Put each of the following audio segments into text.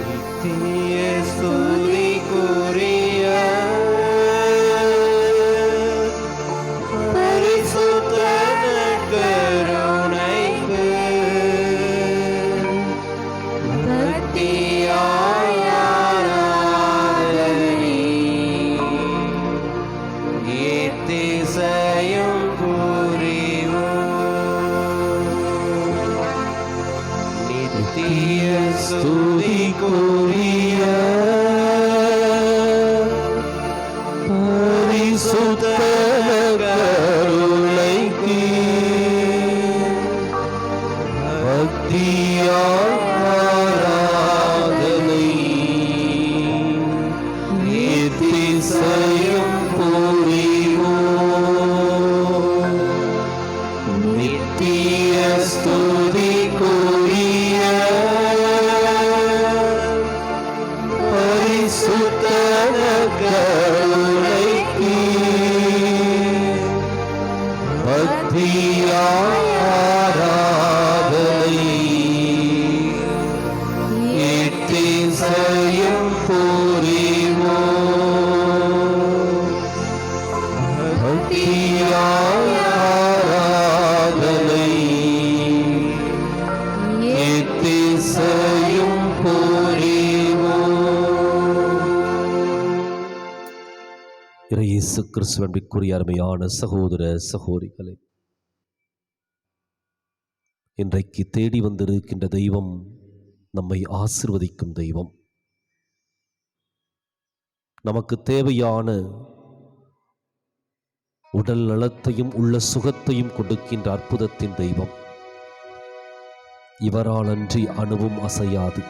நித்திய ஸ்துதிக்குரிய பரிசுத்த நற்கருணைக்கு பக்தியாய் ஆராதனை எத்திசையும் நித்திய ஸ்துதிக்குரிய பரிசுத்த கருணைக்கு பக்தியாய் ஆராதனை எத்திசையும் புரிவோம். நித்திய ஸ்துதிக்குரிய பரிசுத்த கருணைக்கு பக்தியாய் ஆராதனை எத்திசையும் புரிவோம். பக்தியாய் ஆராதனை எத்திசையும் இயேசு கிறிஸ்துவிற்குரிய அருமையான சகோதர சகோதரிகளே, இன்றைக்கு தேடி வந்திருக்கின்ற தெய்வம் நம்மை ஆசீர்வதிக்கும் தெய்வம். நமக்கு தேவையான உடல் நலத்தையும் உள்ள சுகத்தையும் கொடுக்கின்ற அற்புதத்தின் தெய்வம். இவரால் அன்றி அணுவும் அசையாது.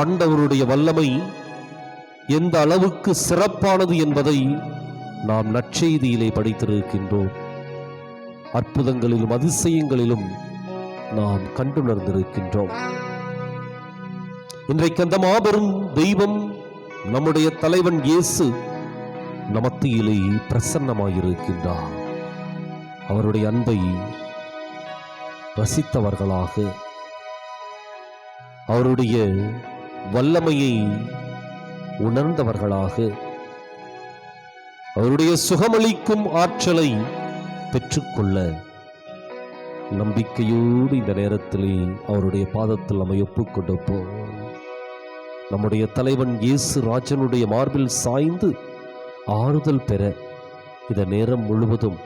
ஆண்டவருடைய வல்லமை எந்த அளவுக்கு சிறப்பானது என்பதை நாம் நற்செய்தியிலே படித்திருக்கின்றோம். அற்புதங்களிலும் அதிசயங்களிலும் நாம் கண்டுணர்ந்திருக்கின்றோம். இன்றைக்கு அந்த மாபெரும் தெய்வம் நம்முடைய தலைவன் இயேசு நமத்தியிலே பிரசன்னமாயிருக்கின்றார். அவருடைய அன்பை ரசித்தவர்களாக, அவருடைய வல்லமையை உணர்ந்தவர்களாக, அவருடைய சுகமளிக்கும் ஆற்றலை பெற்றுக்கொள்ள நம்பிக்கையோடு இந்த நேரத்திலே அவருடைய பாதத்தில் நம்மை ஒப்புக்கொடுப்போம். நம்முடைய தலைவன் இயேசு ராஜனுடைய மார்பில் சாய்ந்து ஆறுதல் பெற இந்த நேரம் முழுவதும்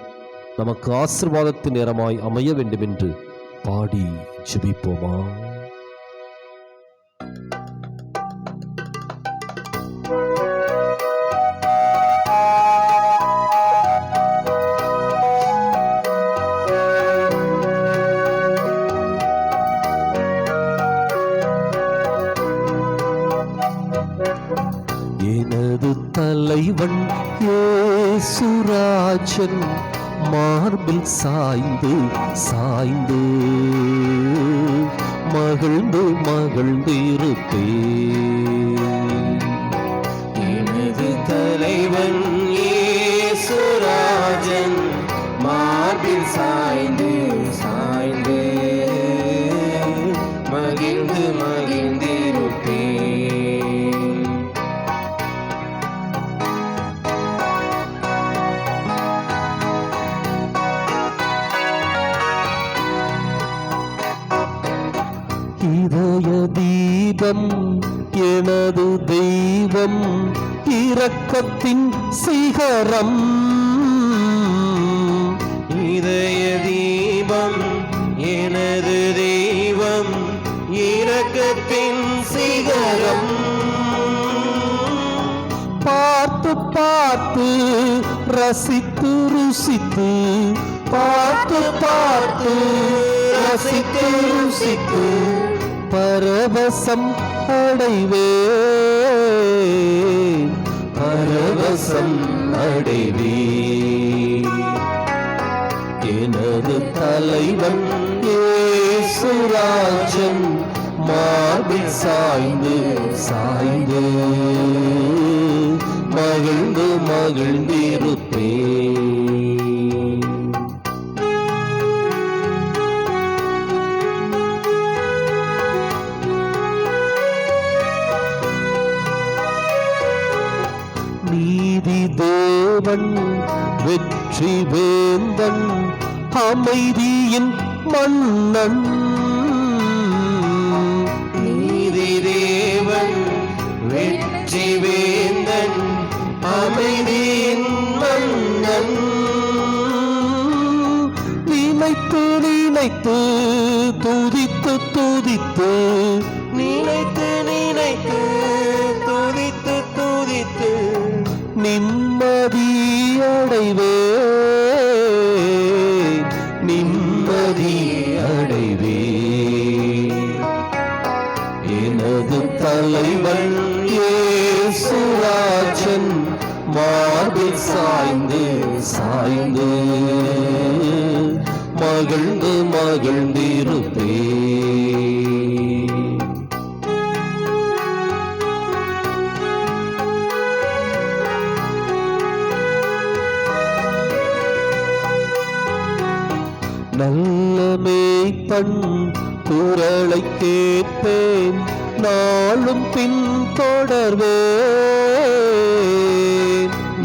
நமக்கு ஆசீர்வாதத்தின் நேரமாய் அமைய வேண்டும் என்று பாடி ஜெபிப்போமா? எனது தலைவன் இயேசுராஜன் மார்பில் சாய்ந்து சாய்ந்து மகிழ்ந்து மகிழ்ந்திருப்பேன். எனது தலைவன் இயேசுராஜன் மார்பில் சாய்ந்து சாய்ந்து மகிழ்ந்து மகிழ்ந்திருப்பேன். இதய தீபம் எனது தெய்வம், இரக்கத்தின் சிகரம். இதய தீபம் எனது தெய்வம், இரக்கத்தின் சிகரம். பார்த்து பார்த்து ரசித்து ருசித்து, பார்த்து பார்த்து ரசித்து ருசித்து பரவசம் அடைவேன், பரவசம் அடைவேன். எனது தலைவன் இயேசுராஜன் மார்பில் சாய்ந்து சாய்ந்து மகிழ்ந்து மகிழ்ந்திருப்பேன். வெற்றி வேந்தன் அமைதியின் மன்னன் நீதி தேவன் வெற்றி வேந்தன் அமைதியின் மன்னன் நினைத்து நினைத்து துதித்து துதித்து நினைத்து நினைத்து துதித்து துதித்து நிம்மதி அடைவே நிம்மதி அடைவே எனது தலைவன் இயேசுராஜன் மார்பில் சாய்ந்து சாய்ந்து மகிழ்ந்து மகிழ்ந்திருப்பே. நல்ல மேய்ப்பன் குரலை கேட்பேன் நாளும் பின் தொடர்வேன்.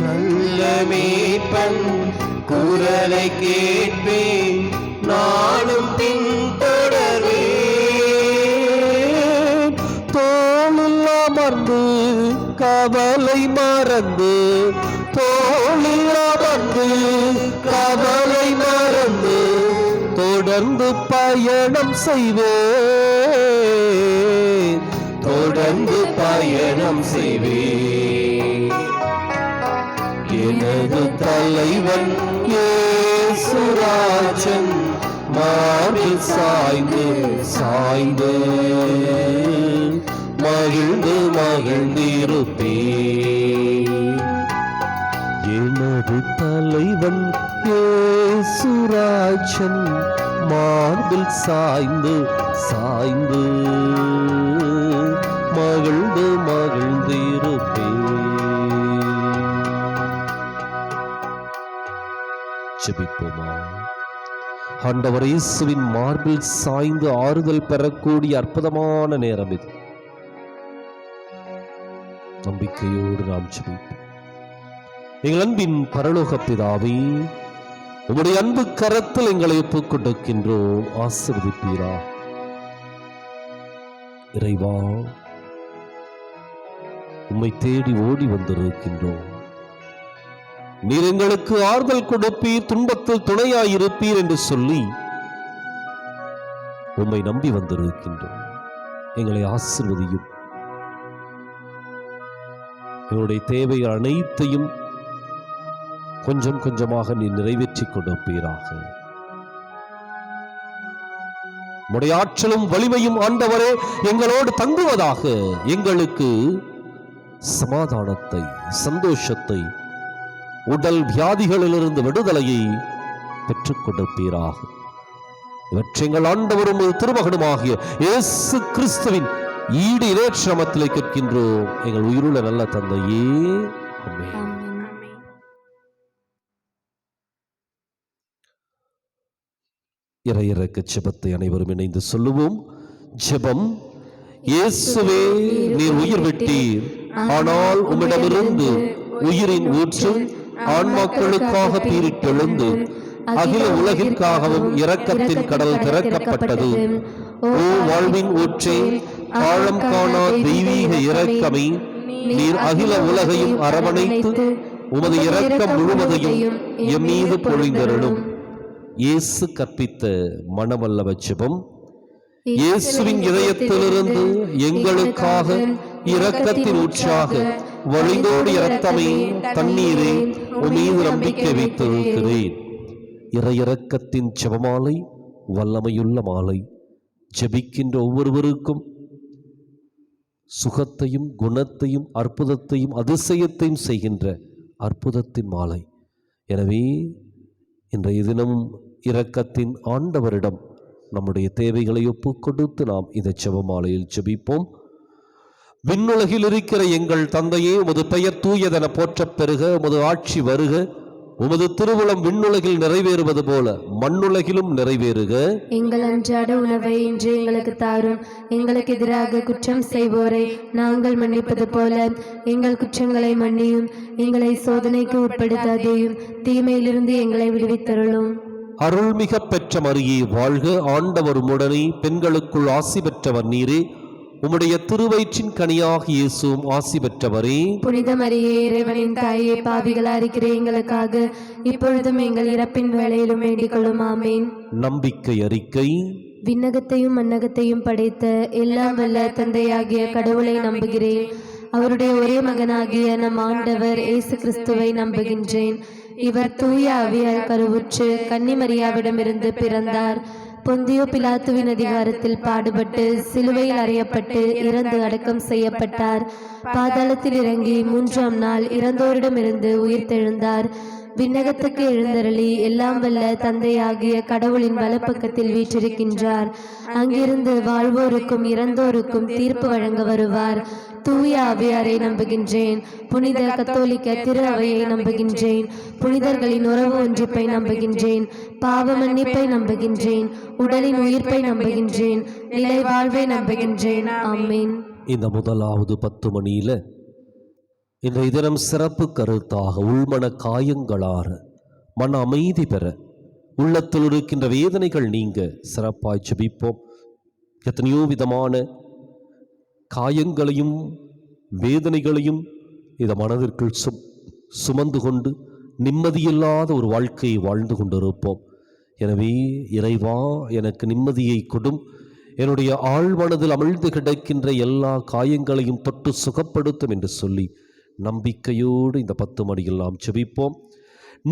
நல்ல மேய்ப்பன் குரலை கேட்பேன் நாளும் பின் தொடர்வேன். தோளில் அமர்ந்து கவலை மறந்து தோளில் அமர்ந்து கவலை மறந்து தொடர்ந்து பயணம் செய்வேன் தொடர்ந்து பயணம் செய்வேன். எனது தலைவன் இயேசுராஜன் மார்பில் சாய்ந்து சாய்ந்து மகிழ்ந்து மகிழ்ந்திருப்பே. எனது தலைவன் இயேசுராஜன் மார்பில் சாய்ந்து சாய்ந்து மகிழ்ந்து மகிழ்ந்திருப்பே. ஜெபிப்போமா. ஆண்டவர் இயேசுவின் மார்பில் சாய்ந்து ஆறுதல் பெறக்கூடிய அற்புதமான நேரம் இது. நம்பிக்கையோடு நாம் ஜெபிப்போம். எங்கள் அன்பின் பரலோக பிதாவே, உம்முடைய அன்பு கரத்தில் எங்களை ஒப்புக் கொடுக்கின்றோம், ஆசீர்வதிப்பீரா. இறைவா, உம்மை தேடி ஓடி வந்திருக்கின்றோம். நீர் எங்களுக்கு ஆறுதல் கொடுப்பீர், துன்பத்தில் துணையாயிருப்பீர் என்று சொல்லி உம்மை நம்பி வந்திருக்கின்றோம். எங்களை ஆசீர்வதியும். எங்களுடைய தேவைகள் அனைத்தையும் கொஞ்சம் கொஞ்சமாக நீ நிறைவேற்றி கொடுப்பீராக. உம்முடைய ஆற்றலும் வலிமையும் ஆண்டவரே எங்களோடு தங்குவதாக. எங்களுக்கு சமாதானத்தை, சந்தோஷத்தை, உடல் வியாதிகளிலிருந்து விடுதலையை பெற்றுக் கொடுப்பீராக. இவற்றை எங்கள் ஆண்டவரும் திருமகனுமாகிய இயேசு கிறிஸ்துவின் ஈடு இறைச்சமத்திலே கேட்கின்றோம் எங்கள் உயிருள்ள நல்ல தந்தையே, ஆமென். இறையிறக்க ஜெபத்தை அனைவரும் இணைந்து சொல்லுவோம். ஜெபம். இயேசுவே, நீர் உயிர் விட்டீர், ஆனால் உம்மிடமிருந்து உயிரின் ஊற்று ஆன்மாக்களுக்காக பீரிட்டெழுந்து அகில உலகிற்காகவும் இரக்கத்தின் கடல் திறக்கப்பட்டது. ஓ வாழ்வின் ஊற்றே, ஆழம் காணா தெய்வீக இரக்கமே, நீர் அகில உலகையும் அரவணைத்து உமது இரக்கம் முழுவதையும் எம் மீது பொழிந்தருளும். இயேசு கற்பித்த மனவல்லவ ஜெபம். இயேசுவின் இதயத்திலிருந்து எங்களுக்காக இரக்கத்தின் ஊற்றாக வழிந்தோடு இரத்தமே, தண்ணீரே, உன் மீது நம்பிக்கை வைத்திருக்கிறேன். இறையிறக்கத்தின் ஜெபமாலை வல்லமையுள்ள மாலை. ஜெபிக்கின்ற ஒவ்வொருவருக்கும் சுகத்தையும் குணத்தையும் அற்புதத்தையும் அதிசயத்தையும் செய்கின்ற அற்புதத்தின் மாலை. எனவே இன்றைய தினமும் இரக்கத்தின் ஆண்டவரிடம் நம்முடைய தேவைகளை ஒப்புக் கொடுத்து நாம் இந்த ஜெபமாலையில் ஜெபிப்போம். விண்ணுலகில் இருக்கிற எங்கள் தந்தையே, உமது பெயர் தூயதென போற்றப் பெறுக, உமது ஆட்சி வருக, உமது திருவுளம் விண்ணுலகில் நிறைவேறுவது போல மண்ணுலகிலும் நிறைவேறுக. எங்கள் அன்றாட உணவை இன்று எங்களுக்கு தாரும். எங்களுக்கு எதிராக குற்றம் செய்வோரை நாங்கள் மன்னிப்பது போல எங்கள் குற்றங்களை மன்னியும். எங்களை சோதனைக்கு உட்படுத்தாதேயும், தீமையிலிருந்து எங்களை விடுவித்தருளும். அருள்மிக பெற்ற மரியே வாழ்க. ஆண்டவர் உம்முடனே, பெண்களுக்குள் ஆசி பெற்றவர் நீரே. உம்முடைய திருவயிற்றின் கனியாக இயேசுவும் ஆசி பெற்றவரே. புனித மரியே, இறைவனின் தாயே, பாவிகளா இருக்கிற எங்களுக்காக இப்பொழுதும் எங்கள் இறப்பின் வேளையிலும் வேண்டிக் கொள்ளும். ஆமேன். நம்பிக்கை அறிக்கை. விண்ணகத்தையும் மண்ணகத்தையும் படைத்த எல்லாம் வல்ல தந்தையாகிய கடவுளை நம்புகிறேன். அவருடைய ஒரே மகனாகிய நம் ஆண்டவர் இயேசு கிறிஸ்துவை நம்புகின்றேன். இவர் தூய ஆவியால் கருவுற்று கன்னிமரியாவிடமிருந்து பிறந்தார். பொந்தியோ பிலாத்துவின் அதிகாரத்தில் பாடுபட்டு சிலுவையில் அறையப்பட்டு இறந்து அடக்கம் செய்யப்பட்டார். பாதாளத்தில் இறங்கி 3ஆம் நாள் இறந்தோரிடமிருந்து உயிர்த்தெழுந்தார். விண்ணகத்துக்கு எழுந்தருளி எல்லாம் வல்ல தந்தையாகிய கடவுளின் வலப்பக்கத்தில் வீற்றிருக்கின்றார். அங்கிருந்து வாழ்வோருக்கும் இறந்தோருக்கும் தீர்ப்பு வழங்க வருவார். தூய ஆவியாரை நம்புகின்றேன். புனித கத்தோலிக்க திரு அவையை நம்புகின்றேன். புனிதர்களின் உறவு ஒன்றிப்பை நம்புகின்றேன். பாவ மன்னிப்பை நம்புகின்றேன். உடலின் உயிர்ப்பை நம்புகின்றேன். நிலை வாழ்வை நம்புகின்றேன். ஆமேன். இந்த முதலாவது 10 மணியில இன்றைய தினம் சிறப்பு கருத்தாக உள்மன காயங்களார மன அமைதி பெற, உள்ளத்தில் இருக்கின்ற வேதனைகள் நீங்க சிறப்பாய் ஜெபிப்போம். எத்தனையோ விதமான காயங்களையும் வேதனைகளையும் இந்த மனதிற்குள் சுமந்து கொண்டு நிம்மதியில்லாத ஒரு வாழ்க்கையை வாழ்ந்து கொண்டிருப்போம். எனவே இறைவா, எனக்கு நிம்மதியை கொடும். என்னுடைய ஆழ்மனதில் அமிழ்ந்து கிடக்கின்ற எல்லா காயங்களையும் தொட்டு சுகப்படுத்தும் என்று சொல்லி நம்பிக்கையோடு இந்த 10 மணியில் நாம் ஜெபிப்போம்.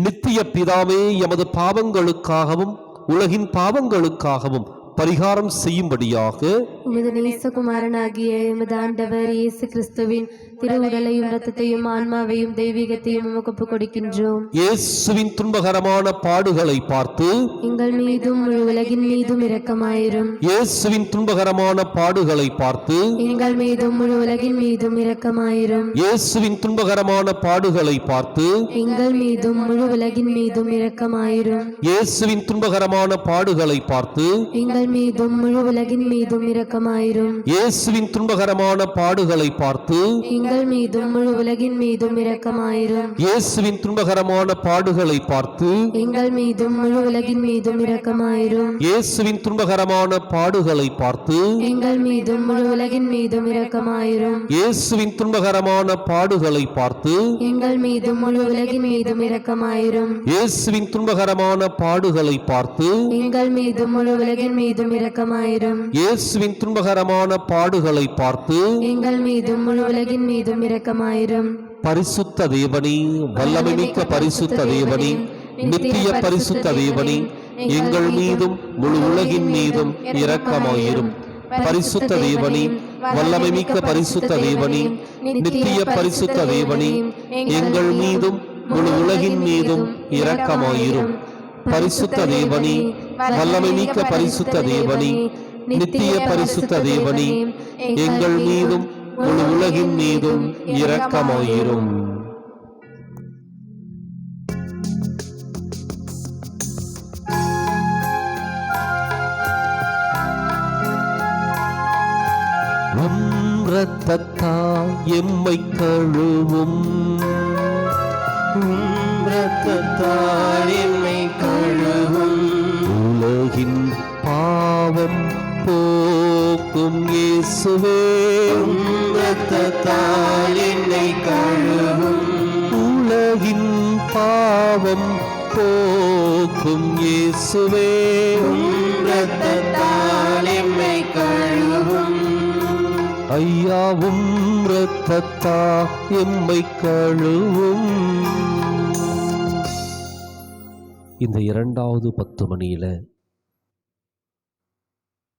நித்திய பிதாவே, எமது பாவங்களுக்காகவும் உலகின் பாவங்களுக்காகவும் பரிகாரம் செய்யும்படியாக உமது நேசகுமாரனாகிய எமது ஆண்டவர் இயேசு கிறிஸ்துவின் திருவுடலையும் இரத்தத்தையும் ஆன்மாவையும் தெய்வீகத்தையும் உமக்கு ஒப்புக் கொடுக்கின்றோம். இயேசுவின் துன்பகரமான பாடுகளை பார்த்து எங்கள் மீதும் முழு உலகின் மீதும் இரக்கமாயிரும். இயேசுவின் துன்பகரமான பாடுகளை பார்த்து எங்கள் மீதும் முழு உலகின் மீதும் இரக்கமாயிரும். இயேசுவின் துன்பகரமான பாடுகளை பார்த்து எங்கள் மீதும் முழு உலகின் மீதும் இரக்கமாயிரும். இயேசுவின் துன்பகரமான பாடுகளை பார்த்து எங்கள் மீதும் முழு உலகின் மீதும் இரக்கமாயிரும். இயேசுவின் துன்பகரமான பாடுகளை பார்த்து எங்கள் மீதும் முழு உலகின் மீதும் இரக்கமாயிரும். இயேசுவின் துன்பகரமான பாடுகளை பார்த்து எங்கள் மீதும் முழு உலகின் மீதும் இரக்கமாயிரும். இயேசுவின் துன்பகரமான பாடுகளை பார்த்து எங்கள் மீதும் முழு உலகின் மீதும் இரக்கமாயிரும். இயேசுவின் துன்பகரமான பாடுகளை பார்த்து எங்கள் மீதும் முழு உலகின் மீதும் இரக்கமாயிரும். இயேசுவின் துன்பகரமான பாடுகளை பார்த்து எங்கள் மீதும் முழு உலகின் மீதும் இரக்கமாயிரும். இயேசுவின் துன்பகரமான பாடுகளை பார்த்து எங்கள் மீதும் முழு உலகின் மீதும் இரக்கமாயிரும். பரிசுத்த தேவனே, வல்லமை மிக்க பரிசுத்த தேவனே, நித்திய பரிசுத்த தேவனே, எங்கள் மீதும் முழு உலகின் மீதும் இரக்கமாயிரும். பரிசுத்த தேவனே, வல்லமை மிக்க பரிசுத்த தேவனே, நித்திய பரிசுத்த தேவனே, எங்கள் மீதும் முழு உலகின் மீதும் இரக்கமாயிரும். பரிசுத்த தேவனே, வல்லமை மிக்க பரிசுத்த தேவனே, நித்திய பரிசுத்த தேவனே, எங்கள் மீதும் முழு உலகின் மீதும் இரக்கமாயிரும். இரத்தத்தால் எம்மை கழுவும், இரத்தத்தால் எம்மை கழுவும், உலகின் பாவம் போக்கும் இயேசுவே. இரத்தத்தால் என்னை கழுவும், உலகின் பாவம் போக்கும் இயேசுவே. இரத்தத்தால் எம்மை கழுவும், ஐயாவும் இரத்தத்தா எம்மை கழுவும். இந்த 2வது 10 மணியில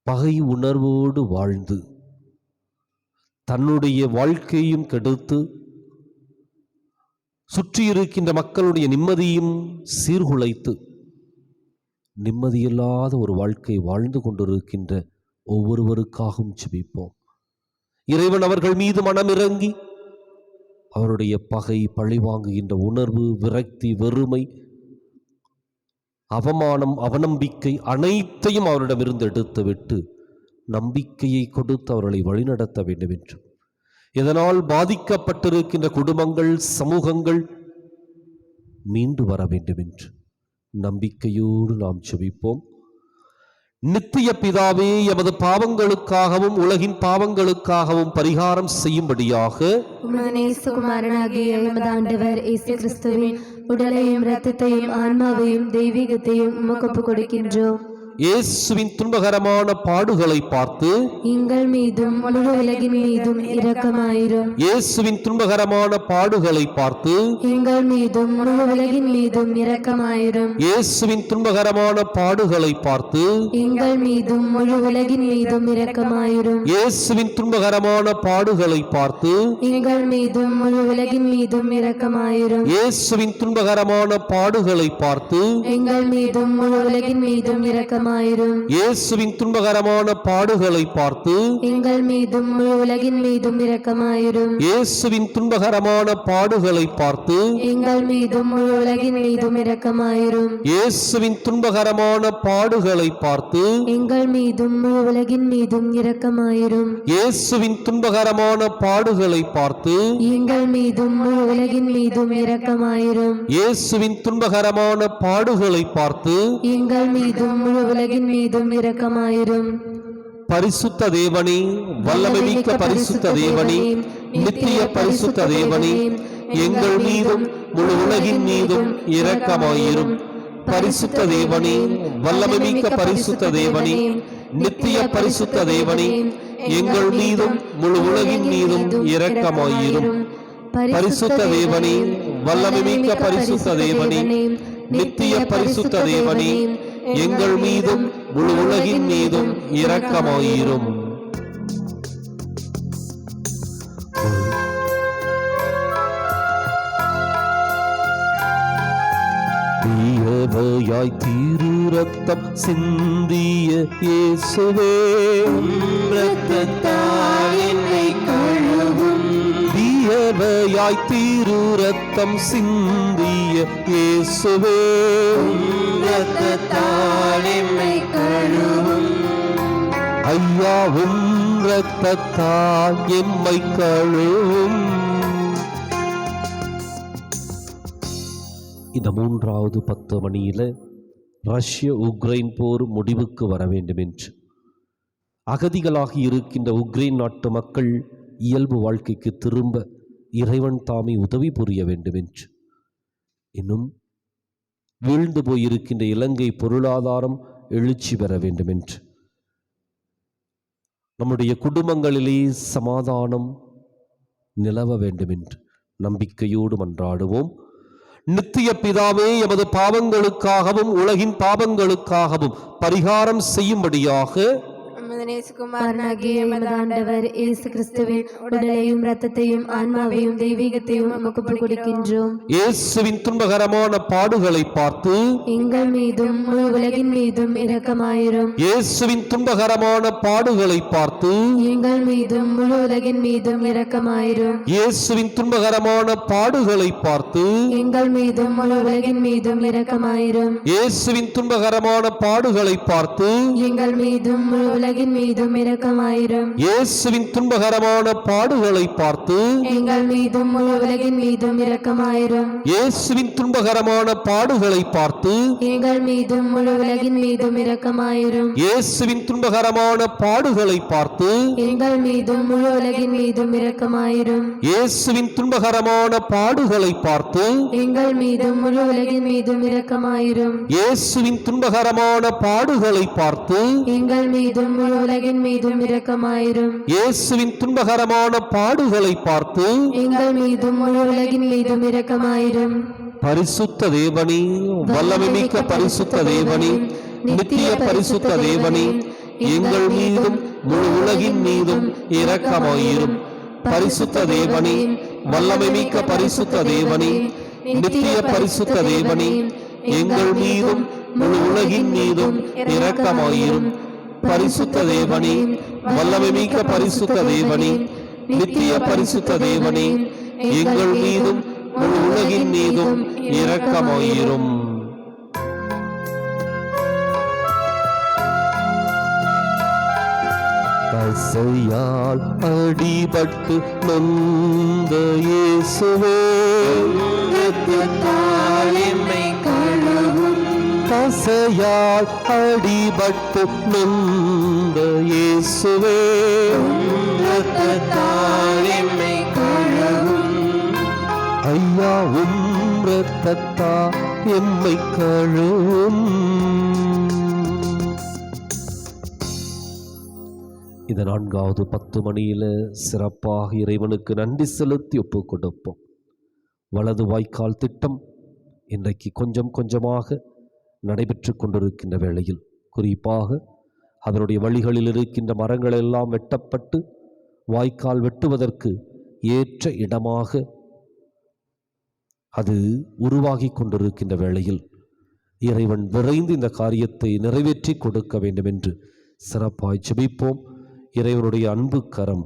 பகை உணர்வோடு வாழ்ந்து தன்னுடைய வாழ்க்கையும் கெடுத்து சுற்றியிருக்கின்ற மக்களுடைய நிம்மதியும் சீர்குலைத்து நிம்மதியில்லாத ஒரு வாழ்க்கை வாழ்ந்து கொண்டிருக்கின்ற ஒவ்வொருவருக்காகவும் ஜெபிப்போம். இறைவன் அவர்கள் மீது மனமிறங்கி அவருடைய பகை, பழிவாங்குகின்ற உணர்வு, விரக்தி, வெறுமை, அவமானம், அவநம்பிக்கை அனைத்தையும் அவரிடமிருந்து எடுத்துவிட்டு நம்பிக்கையை கொடுத்து அவர்களை வழிநடத்த வேண்டும் என்றும், இதனால் பாதிக்கப்பட்டிருக்கின்ற குடும்பங்கள், சமூகங்கள் மீண்டு வர வேண்டும் என்று நம்பிக்கையோடு நாம் ஜெபிப்போம். நித்திய பிதாவே, எமது பாவங்களுக்காகவும் உலகின் பாவங்களுக்காகவும் பரிகாரம் செய்யும்படியாக உமது நேசகுமாரனாகிய எமது ஆண்டவர் இயேசு கிறிஸ்துவின் உடலையும் இரத்தத்தையும் ஆன்மாவையும் தெய்வீகத்தையும் உமக்கு ஒப்புக் கொடுக்கின்றோம். இயேசுவின் துன்பகரமான பாடுகளை பார்த்து எங்கள் மீதும் முழு உலகின் மீதும் இரக்கமாயிரும். இயேசுவின் துன்பகரமான பாடுகளை பார்த்து எங்கள் மீதும் முழு உலகின் மீதும் இரக்கமாயிரும். இயேசுவின் துன்பகரமான பாடுகளை பார்த்து எங்கள் மீதும் முழு உலகின் மீதும் இரக்கமாயிரும். இயேசுவின் துன்பகரமான பாடுகளை பார்த்து எங்கள் மீதும் முழு உலகின் மீதும் இரக்கமாயிரும். இயேசுவின் துன்பகரமான பாடுகளை பார்த்து எங்கள் மீதும் முழு உலகின் மீதும் இரக்கமாயிரும். இயேசுவின் துன்பகரமான பாடுகளை பார்த்து எங்கள் மீதும் முழு உலகின் மீதும் இரக்கமாயிரும். இயேசுவின் துன்பகரமான பாடுகளை பார்த்து எங்கள் மீதும் முழு உலகின் மீதும் இரக்கமாயிரும். இயேசுவின் துன்பகரமான பாடுகளை பார்த்து எங்கள் மீதும் முழு உலகின் மீதும் இரக்கமாயிரும். இயேசுவின் துன்பகரமான பாடுகளை பார்த்து எங்கள் மீதும் முழு உலகின் மீதும் இரக்கமாயிரும். இயேசுவின் துன்பகரமான பாடுகளை பார்த்து எங்கள் மீதும் முழு உலகின் மீதும் இரக்கமாயிரும். பரிசுத்த தேவனே, வல்லமை மிக்க பரிசுத்த தேவனே, நித்திய பரிசுத்த தேவனே, எங்கள் மீதும் முழு உலகின் மீதும் இரக்கமாயிரும். பரிசுத்த தேவனே, வல்லமை மிக்க பரிசுத்த தேவனே, நித்திய பரிசுத்த தேவனே, எங்கள் மீதும் முழு உலகின் மீதும் இரக்கமாயிரும். பரிசுத்த தேவனே, வல்லமை மிக்க பரிசுத்த தேவனே, நித்திய பரிசுத்த தேவனே, எங்கள் மீதும் முழு உலகின் மீதும் இரக்கமாயிரும். தீயவையாய் தீரு ரத்தம் சிந்திய இயேசுவே, இரத்தத்தால் என்னை கழுவும். தீயவையாய் தீரு ரத்தம் சிந்திய இயேசுவே, இரத்தத்தால் என்னை கழுவும். ஐயாவும் இரத்தத்தால் எம்மை கழுவும். இந்த 3வது 10 மணியில ரஷ்ய உக்ரைன் போர் முடிவுக்கு வர வேண்டும் என்று, அகதிகளாகி இருக்கின்ற உக்ரைன் நாட்டு மக்கள் இயல்பு வாழ்க்கைக்கு திரும்ப இறைவன் தாமே உதவி புரிய வேண்டும் என்று, இன்னும் வீழ்ந்து போயிருக்கின்ற இலங்கை பொருளாதாரம் எழுச்சி பெற வேண்டும் என்று, நம்முடைய குடும்பங்களிலே சமாதானம் நிலவ வேண்டும் என்று நம்பிக்கையோடு மன்றாடுவோம். நித்திய பிதாவே, எமது பாவங்களுக்காகவும் உலகின் பாவங்களுக்காகவும் பரிகாரம் செய்யும்படியாக நேசகுமாரனாகிய எமது ஆண்டவர் இயேசு கிறிஸ்துவின் உடலையும் இரத்தத்தையும் ஆன்மாவையும் தெய்வீகத்தையும் உமக்கு ஒப்புக் கொடுக்கின்றோம். இயேசுவின் துன்பகரமான பாடுகளை பார்த்து எங்கள் மீதும் முழு உலகின் மீதும் இரக்கமாயிரும். இயேசுவின் துன்பகரமான பாடுகளை பார்த்து எங்கள் மீதும் முழு உலகின் மீதும் இரக்கமாயிரும். இயேசுவின் துன்பகரமான பாடுகளை பார்த்து எங்கள் மீதும் முழு உலகின் மீதும் இரக்கமாயிரும். இயேசுவின் துன்பகரமான பாடுகளை பார்த்து எங்கள் மீதும் முழு உலகின் மீதும் இரக்கமாயிரும். இயேசுவின் துன்பகரமான பாடுகளை பார்த்து எங்கள் மீதும் முழு உலகின் மீதும் இரக்கமாயிரும். இயேசுவின் துன்பகரமான பாடுகளை பார்த்து எங்கள் மீதும் முழு உலகின் மீதும் இரக்கமாயிரும். இயேசுவின் துன்பகரமான பாடுகளை பார்த்து எங்கள் மீதும் முழு உலகின் மீதும் இரக்கமாயிரும். இயேசுவின் துன்பகரமான பாடுகளை பார்த்து எங்கள் மீதும் முழு உலகின் மீதும் இரக்கமாயிரும். இயேசுவின் துன்பகரமான பாடுகளை பார்த்து எங்கள் மீதும் முழு உலகின் மீதும் இரக்கமாயிரும். இயேசுவின் துன்பகரமான பாடுகளை பார்த்து எங்கள் மீதும் முழு உலகின் மீதும் இரக்கமாயிரும். பரிசுத்த தேவனே, வல்லமை மிக்க பரிசுத்த தேவனே, நித்திய பரிசுத்த தேவனே, எங்கள் மீதும் முழு உலகின் மீதும் இரக்கமாயிரும். பரிசுத்த தேவனே, வல்லமை மிக்க பரிசுத்த தேவனே, நித்திய பரிசுத்த தேவனே, எங்கள் மீதும் முழு உலகின் மீதும் இரக்கமாயிரும். பரிசுத்த தேவனே, வல்லமை மிக்க பரிசுத்த தேவனே, நித்திய பரிசுத்த தேவனே, எங்கள் மீதும் முழு உலகின் மீதும் இரக்கமாயிரும். கசையால் அடிபட்டு நொந்த இயேசுவே, இரத்தத்தால் எம்மை கழுவும். கசையால் அடிபட்டு நொந்த இயேசுவே, இரத்தத்தால் எம்மை கழுவும். ஐயா உம் இரத்தத்தா எம்மை கழுவும். இந்த 4வது 10 மணியில சிறப்பாக இறைவனுக்கு நன்றி செலுத்தி ஒப்பு கொடுப்போம். வலது வாய்க்கால் திட்டம் இன்றைக்கு கொஞ்சம் கொஞ்சமாக நடைபெற்று கொண்டிருக்கின்ற வேளையில், குறிப்பாக அதனுடைய வழிகளில் இருக்கின்ற மரங்கள் எல்லாம் வெட்டப்பட்டு வாய்க்கால் வெட்டுவதற்கு ஏற்ற இடமாக அது உருவாகி கொண்டிருக்கின்ற வேளையில் இறைவன் விரைந்து இந்த காரியத்தை நிறைவேற்றி கொடுக்க வேண்டும் என்று சிறப்பாய் ஜெபிப்போம். இறைவனுடைய அன்பு கரம்,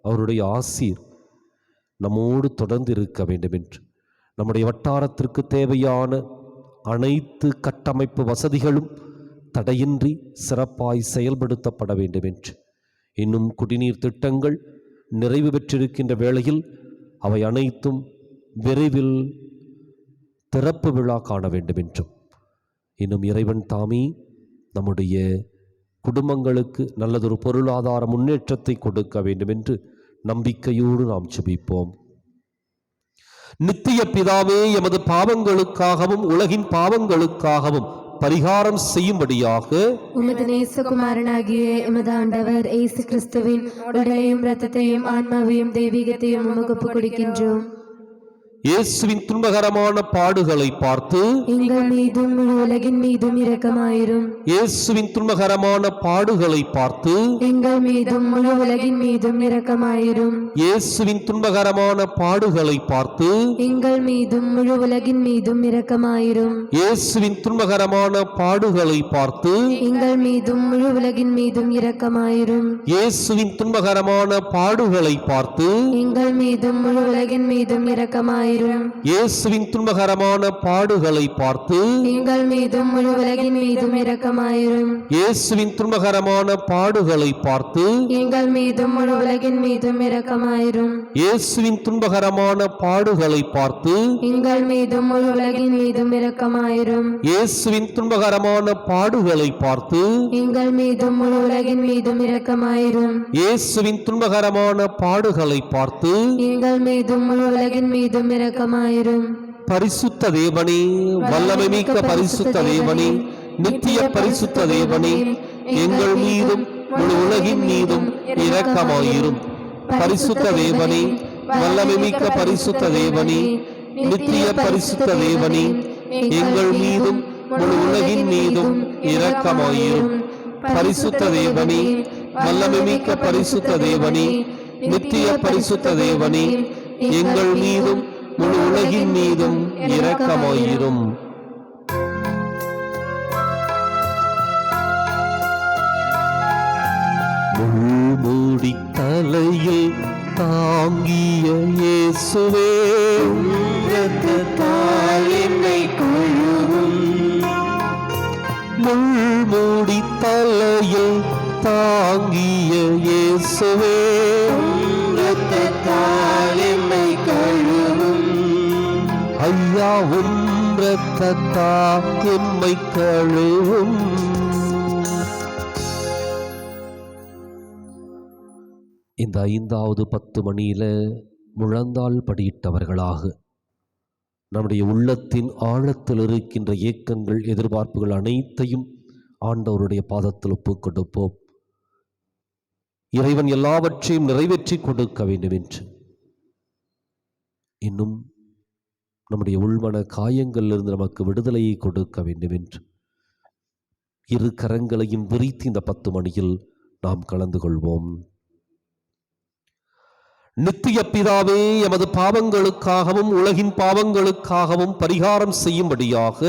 அவருடைய ஆசீர் நம்மோடு தொடர்ந்து இருக்க வேண்டும் என்று, நம்முடைய வட்டாரத்திற்கு தேவையான அனைத்து கட்டமைப்பு வசதிகளும் தடையின்றி சிறப்பாய் செயல்படுத்தப்பட வேண்டும் என்று, இன்னும் குடிநீர் திட்டங்கள் நிறைவு பெற்றிருக்கின்ற வேளையில் அவை அனைத்தும் விரைவில் திறப்பு விழா காண வேண்டும் என்றும், இன்னும் இறைவன் தாமே நம்முடைய குடும்பங்களுக்கு நல்லதொரு பொருளாதார முன்னேற்றத்தை கொடுக்க வேண்டும் என்று நம்பிக்கையோடு நாம் ஜெபிப்போம். நித்திய பிதாவே, எமது பாவங்களுக்காகவும் உலகின் பாவங்களுக்காகவும் பரிகாரம் செய்யும்படியாக உமது நேசகுமாரனாகிய எமது ஆண்டவர் இயேசு கிறிஸ்துவின் உடலையும் இரத்தத்தையும் ஆன்மாவையும் தெய்வீகத்தையும் உமக்கு ஒப்புக் கொடுக்கின்றோம். இயேசுவின் துன்பகரமான பாடுகளை பார்த்து எங்கள் மீதும் முழு உலகின் மீதும் இரக்கமாயிரும். இயேசுவின் துன்பகரமான பாடுகளை பார்த்து எங்கள் மீதும் முழு உலகின் மீதும் இரக்கமாயிரும். இயேசுவின் துன்பகரமான பாடுகளை பார்த்து எங்கள் மீதும் முழு உலகின் மீதும் இரக்கமாயிரும். இயேசுவின் துன்பகரமான பாடுகளை பார்த்து எங்கள் மீதும் முழு உலகின் மீதும் இரக்கமாயிரும். இயேசுவின் துன்பகரமான பாடுகளை பார்த்து எங்கள் மீதும் முழு உலகின் மீதும் இரக்கமாயிரும். இயேசுவின் துன்பகரமான பாடுகளை பார்த்து எங்கள் மீதும் முழு உலகின் மீதும் இரக்கமாயிரும். இயேசுவின் துன்பகரமான பாடுகளை பார்த்து எங்கள் மீதும் முழு உலகின் மீதும் இரக்கமாயிரும். இயேசுவின் துன்பகரமான பாடுகளை பார்த்து எங்கள் மீதும் முழு உலகின் மீதும் இரக்கமாயிரும். இயேசுவின் துன்பகரமான பாடுகளை பார்த்து எங்கள் மீதும் முழு உலகின் மீதும் இரக்கமாயிரும். இயேசுவின் துன்பகரமான பாடுகளை பார்த்து எங்கள் மீதும் முழு உலகின் மீதும் இரக்கமாயிரும். பரிசுத்த தேவனே, வல்லமை மிக்க பரிசுத்த தேவனே, நித்திய பரிசுத்த தேவனே, எங்கள் மீதும் முழு உலகின் மீதும் இரக்கமாயிரும். பரிசுத்த தேவனே, வல்லமை மிக்க பரிசுத்த தேவனே, நித்திய பரிசுத்த தேவனே, எங்கள் மீதும் முழு உலகின் மீதும் இரக்கமாயிரும். பரிசுத்த தேவனே, வல்லமை மிக்க பரிசுத்த தேவனே, நித்திய பரிசுத்த தேவனே, எங்கள் மீதும் முழு உலகின் மீதும் இரக்கமாயிரும். முள்மூடி தலையில் தாங்கிய இயேசுவே, இரத்தத்தால் எம்மை கழுவும். முள்மூடி தலையில் தாங்கிய இயேசுவே, இரத்தத்தால் எம்மை கழுவும். ஐயா உம் இரத்தத்தா எம்மை கழுவும். இந்த 5வது 10 மணியில முழந்தாள் படியிட்டவர்களாக நம்முடைய உள்ளத்தின் ஆழத்தில் இருக்கின்ற ஏக்கங்கள், எதிர்பார்ப்புகள் அனைத்தையும் ஆண்டவருடைய பாதத்தில் ஒப்புக் கொடுப்போம். இறைவன் எல்லாவற்றையும் நிறைவேற்றி கொடுக்க வேண்டும் என்று, இன்னும் நம்முடைய உள்மன காயங்களிலிருந்து நமக்கு விடுதலையை கொடுக்க வேண்டும் என்று இரு கரங்களையும் விரித்து இந்த 10 மணியில் நாம் கலந்து கொள்வோம். நித்திய பிதாவே, எமது பாவங்களுக்காகவும் உலகின் பாவங்களுக்காகவும் பரிகாரம் செய்யும்படியாக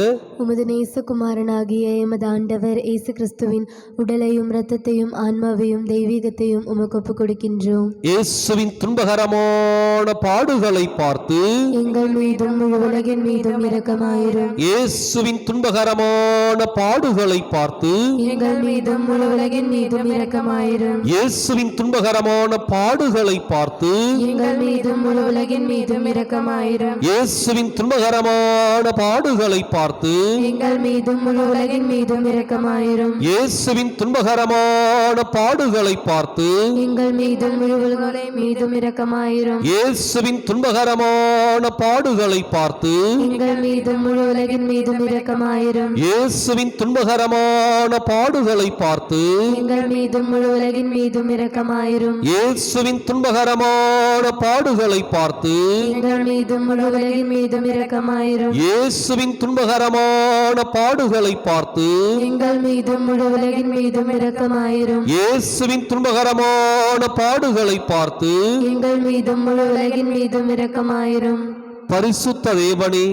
உமது நேசகுமாரனாகிய எமது ஆண்டவர் இயேசு கிறிஸ்துவின் உடலையும் இரத்தத்தையும் ஆன்மாவையும் தெய்வீகத்தையும் உமக்கு ஒப்புக் கொடுக்கின்றோம். இயேசுவின் துன்பகரமான பாடுகளை பார்த்து எங்கள் மீதும் முழு உலகின் மீதும் இரக்கமாயிரும். இயேசுவின் துன்பகரமான பாடுகளை பார்த்து எங்கள் மீதும் முழு உலகின் மீதும் இரக்கமாயிரும். இயேசுவின் துன்பகரமான பாடுகளை பார்த்து எங்கள் மீதும் முழு உலகின் மீதும் இரக்கமாயிரும். இயேசுவின் துன்பகரமான பாடுகளை பார்த்து எங்கள் மீதும் முழு உலகின் மீதும் இரக்கமாயிரும். இயேசுவின் துன்பகரமான பாடுகளை பார்த்து எங்கள் மீதும் முழு உலகின் மீதும் இரக்கமாயிரும். இயேசுவின் துன்பகரமான பாடுகளை பார்த்து எங்கள் மீதும் முழு உலகின் மீதும் இரக்கமாயிரும். இயேசுவின் துன்பகரமான பாடுகளை பார்த்து எங்கள் மீதும் முழு உலகின் மீதும் இரக்கமாயிரும். இயேசுவின் துன்பகரமான பாடுகளை பார்த்து எங்கள் மீதும் முழு உலகின் மீதும் இரக்கமாயிரும். இயேசுவின் துன்பகரமான பாடுகளை பார்த்து எங்கள் மீதும் முழு உலகின் மீதும் இரக்கமாயிரும். இயேசுவின் துன்பகரமான பாடுகளை பார்த்து எங்கள் மீதும் முழு உலகின் மீதும் இரக்கமாயிரும். பரிசுத்த தேவனே,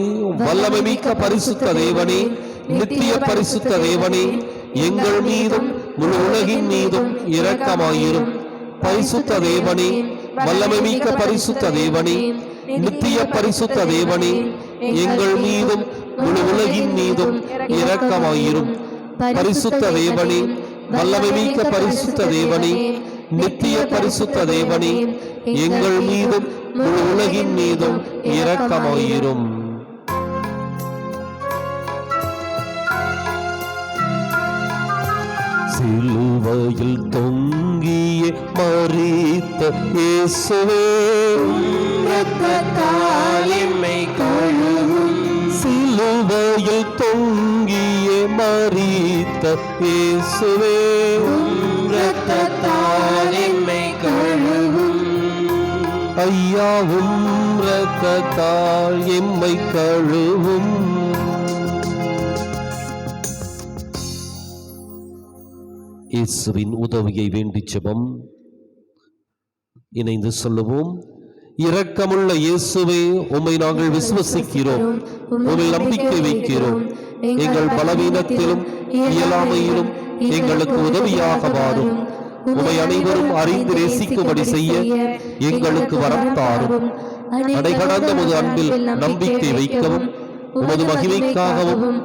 வல்லமை மிக்க பரிசுத்த தேவனே, நித்திய பரிசுத்த தேவனே, எங்கள் மீதும் முழு உலகின் மீதும் இரக்கமாயிரும். பரிசுத்த தேவனே, வல்லமை மிக்க பரிசுத்த தேவனே, நித்திய பரிசுத்த தேவனே, எங்கள் மீதும் முழு உலகின் மீதும் இரக்கமாயிரும். பரிசுத்த தேவனே, வல்லமை மிக்க பரிசுத்த தேவனே, நித்திய பரிசுத்த தேவனே, எங்கள் மீதும் முழு உலகின் மீதும் இரக்கமாயிரும். சிலுவையில் தொங்கிய மரித்த இயேசுவே, இரத்தத்தால் எம்மை கழுவும். சிலுவையில் தொங்கிய மரித்த இயேசுவே, இரத்தத்தால் எம்மை கழுவும். ஐயாவும் இரத்தத்தால் எம்மை கழுவும். இயேசுவின் உதவியை வேண்டி ஜெபம். இணைந்து சொல்லுவோம். இரக்கமுள்ள இயேசுவே, உம்மை நாங்கள் விசுவசிக்கிறோம், உம்மை நம்பிக்கை வைக்கிறோம். எங்கள் பலவீனத்திலும் இயலாமையிலும் எங்களுக்கு உதவியாக வாரும். உம்மை அனைவரும் அறிந்து நேசிக்கும்படி செய்ய எங்களுக்கு வரம் தாரும். அடைகடந்த உமது அன்பில் நம்பிக்கை வைக்கவும், உமது மகிமைக்காகவும்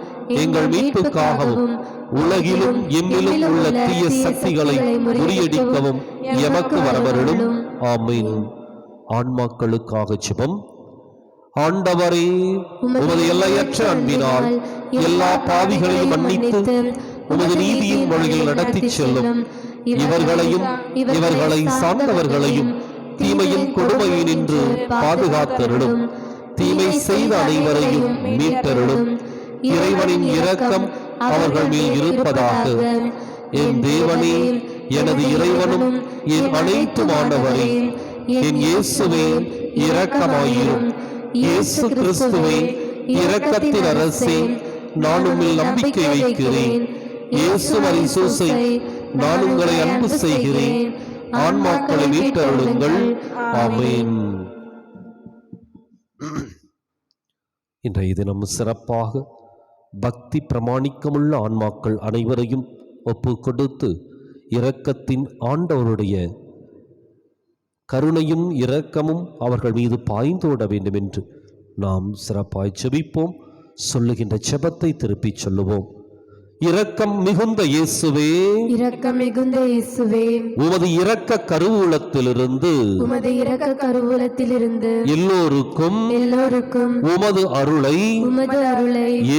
எங்கள் மீட்புக்காகவும் உலகிலும் எம்மிலும் உள்ள தீய சக்திகளை முறியடிக்கவும் எமக்கு வரவருளும். ஆமீன். ஆன்மாக்களுக்காக ஜெபம். ஆண்டவரே, உமது எல்லையற்ற அன்பினால் எல்லா பாவிகளையும் மன்னித்து உமது நீதியின் வழியில் நடத்திச் செல்லும். இவர்களையும் இவர்களை சார்ந்தவர்களையும் தீமையின் கொடுமையினின்று பாதுகாத்தருளும். தீமை செய்த அனைவரையும் மீட்டருளும். இறைவனின் இரக்கம் அவர்கள் மேல் இருப்பதாக. என் தேவனே, எனது இறைவனும் என் அனைத்துமானவரே, என் இயேசுவே இரக்கமாயிரும். இயேசு கிறிஸ்துவே, இரக்கத்தின் அரசே, நான் உம்மில் நம்பிக்கை வைக்கிறேன். இயேசு மரிசூசை, நான் உங்களை அன்பு செய்கிறேன். ஆன்மாக்களை மீட்டருளுங்கள். ஆமென். இன்றைய தினம் சிறப்பாக பக்தி பிரமாணிக்கமுள்ள ஆன்மாக்கள் அனைவரையும் ஒப்பு கொடுத்து இரக்கத்தின் ஆண்டவருடைய கருணையும் இரக்கமும் அவர்கள் மீது பாய்ந்தோட வேண்டும் என்று நாம் சிறப்பாய் ஜெபிப்போம். சொல்லுகின்ற ஜெபத்தை திருப்பிச் சொல்லுவோம். இரக்கம் மிகுந்த இயேசுவே, இரக்கம் மிகுந்த இயேசுவே, உமது இரக்க கருவூலத்திலிருந்து எல்லோருக்கும் உமது அருளை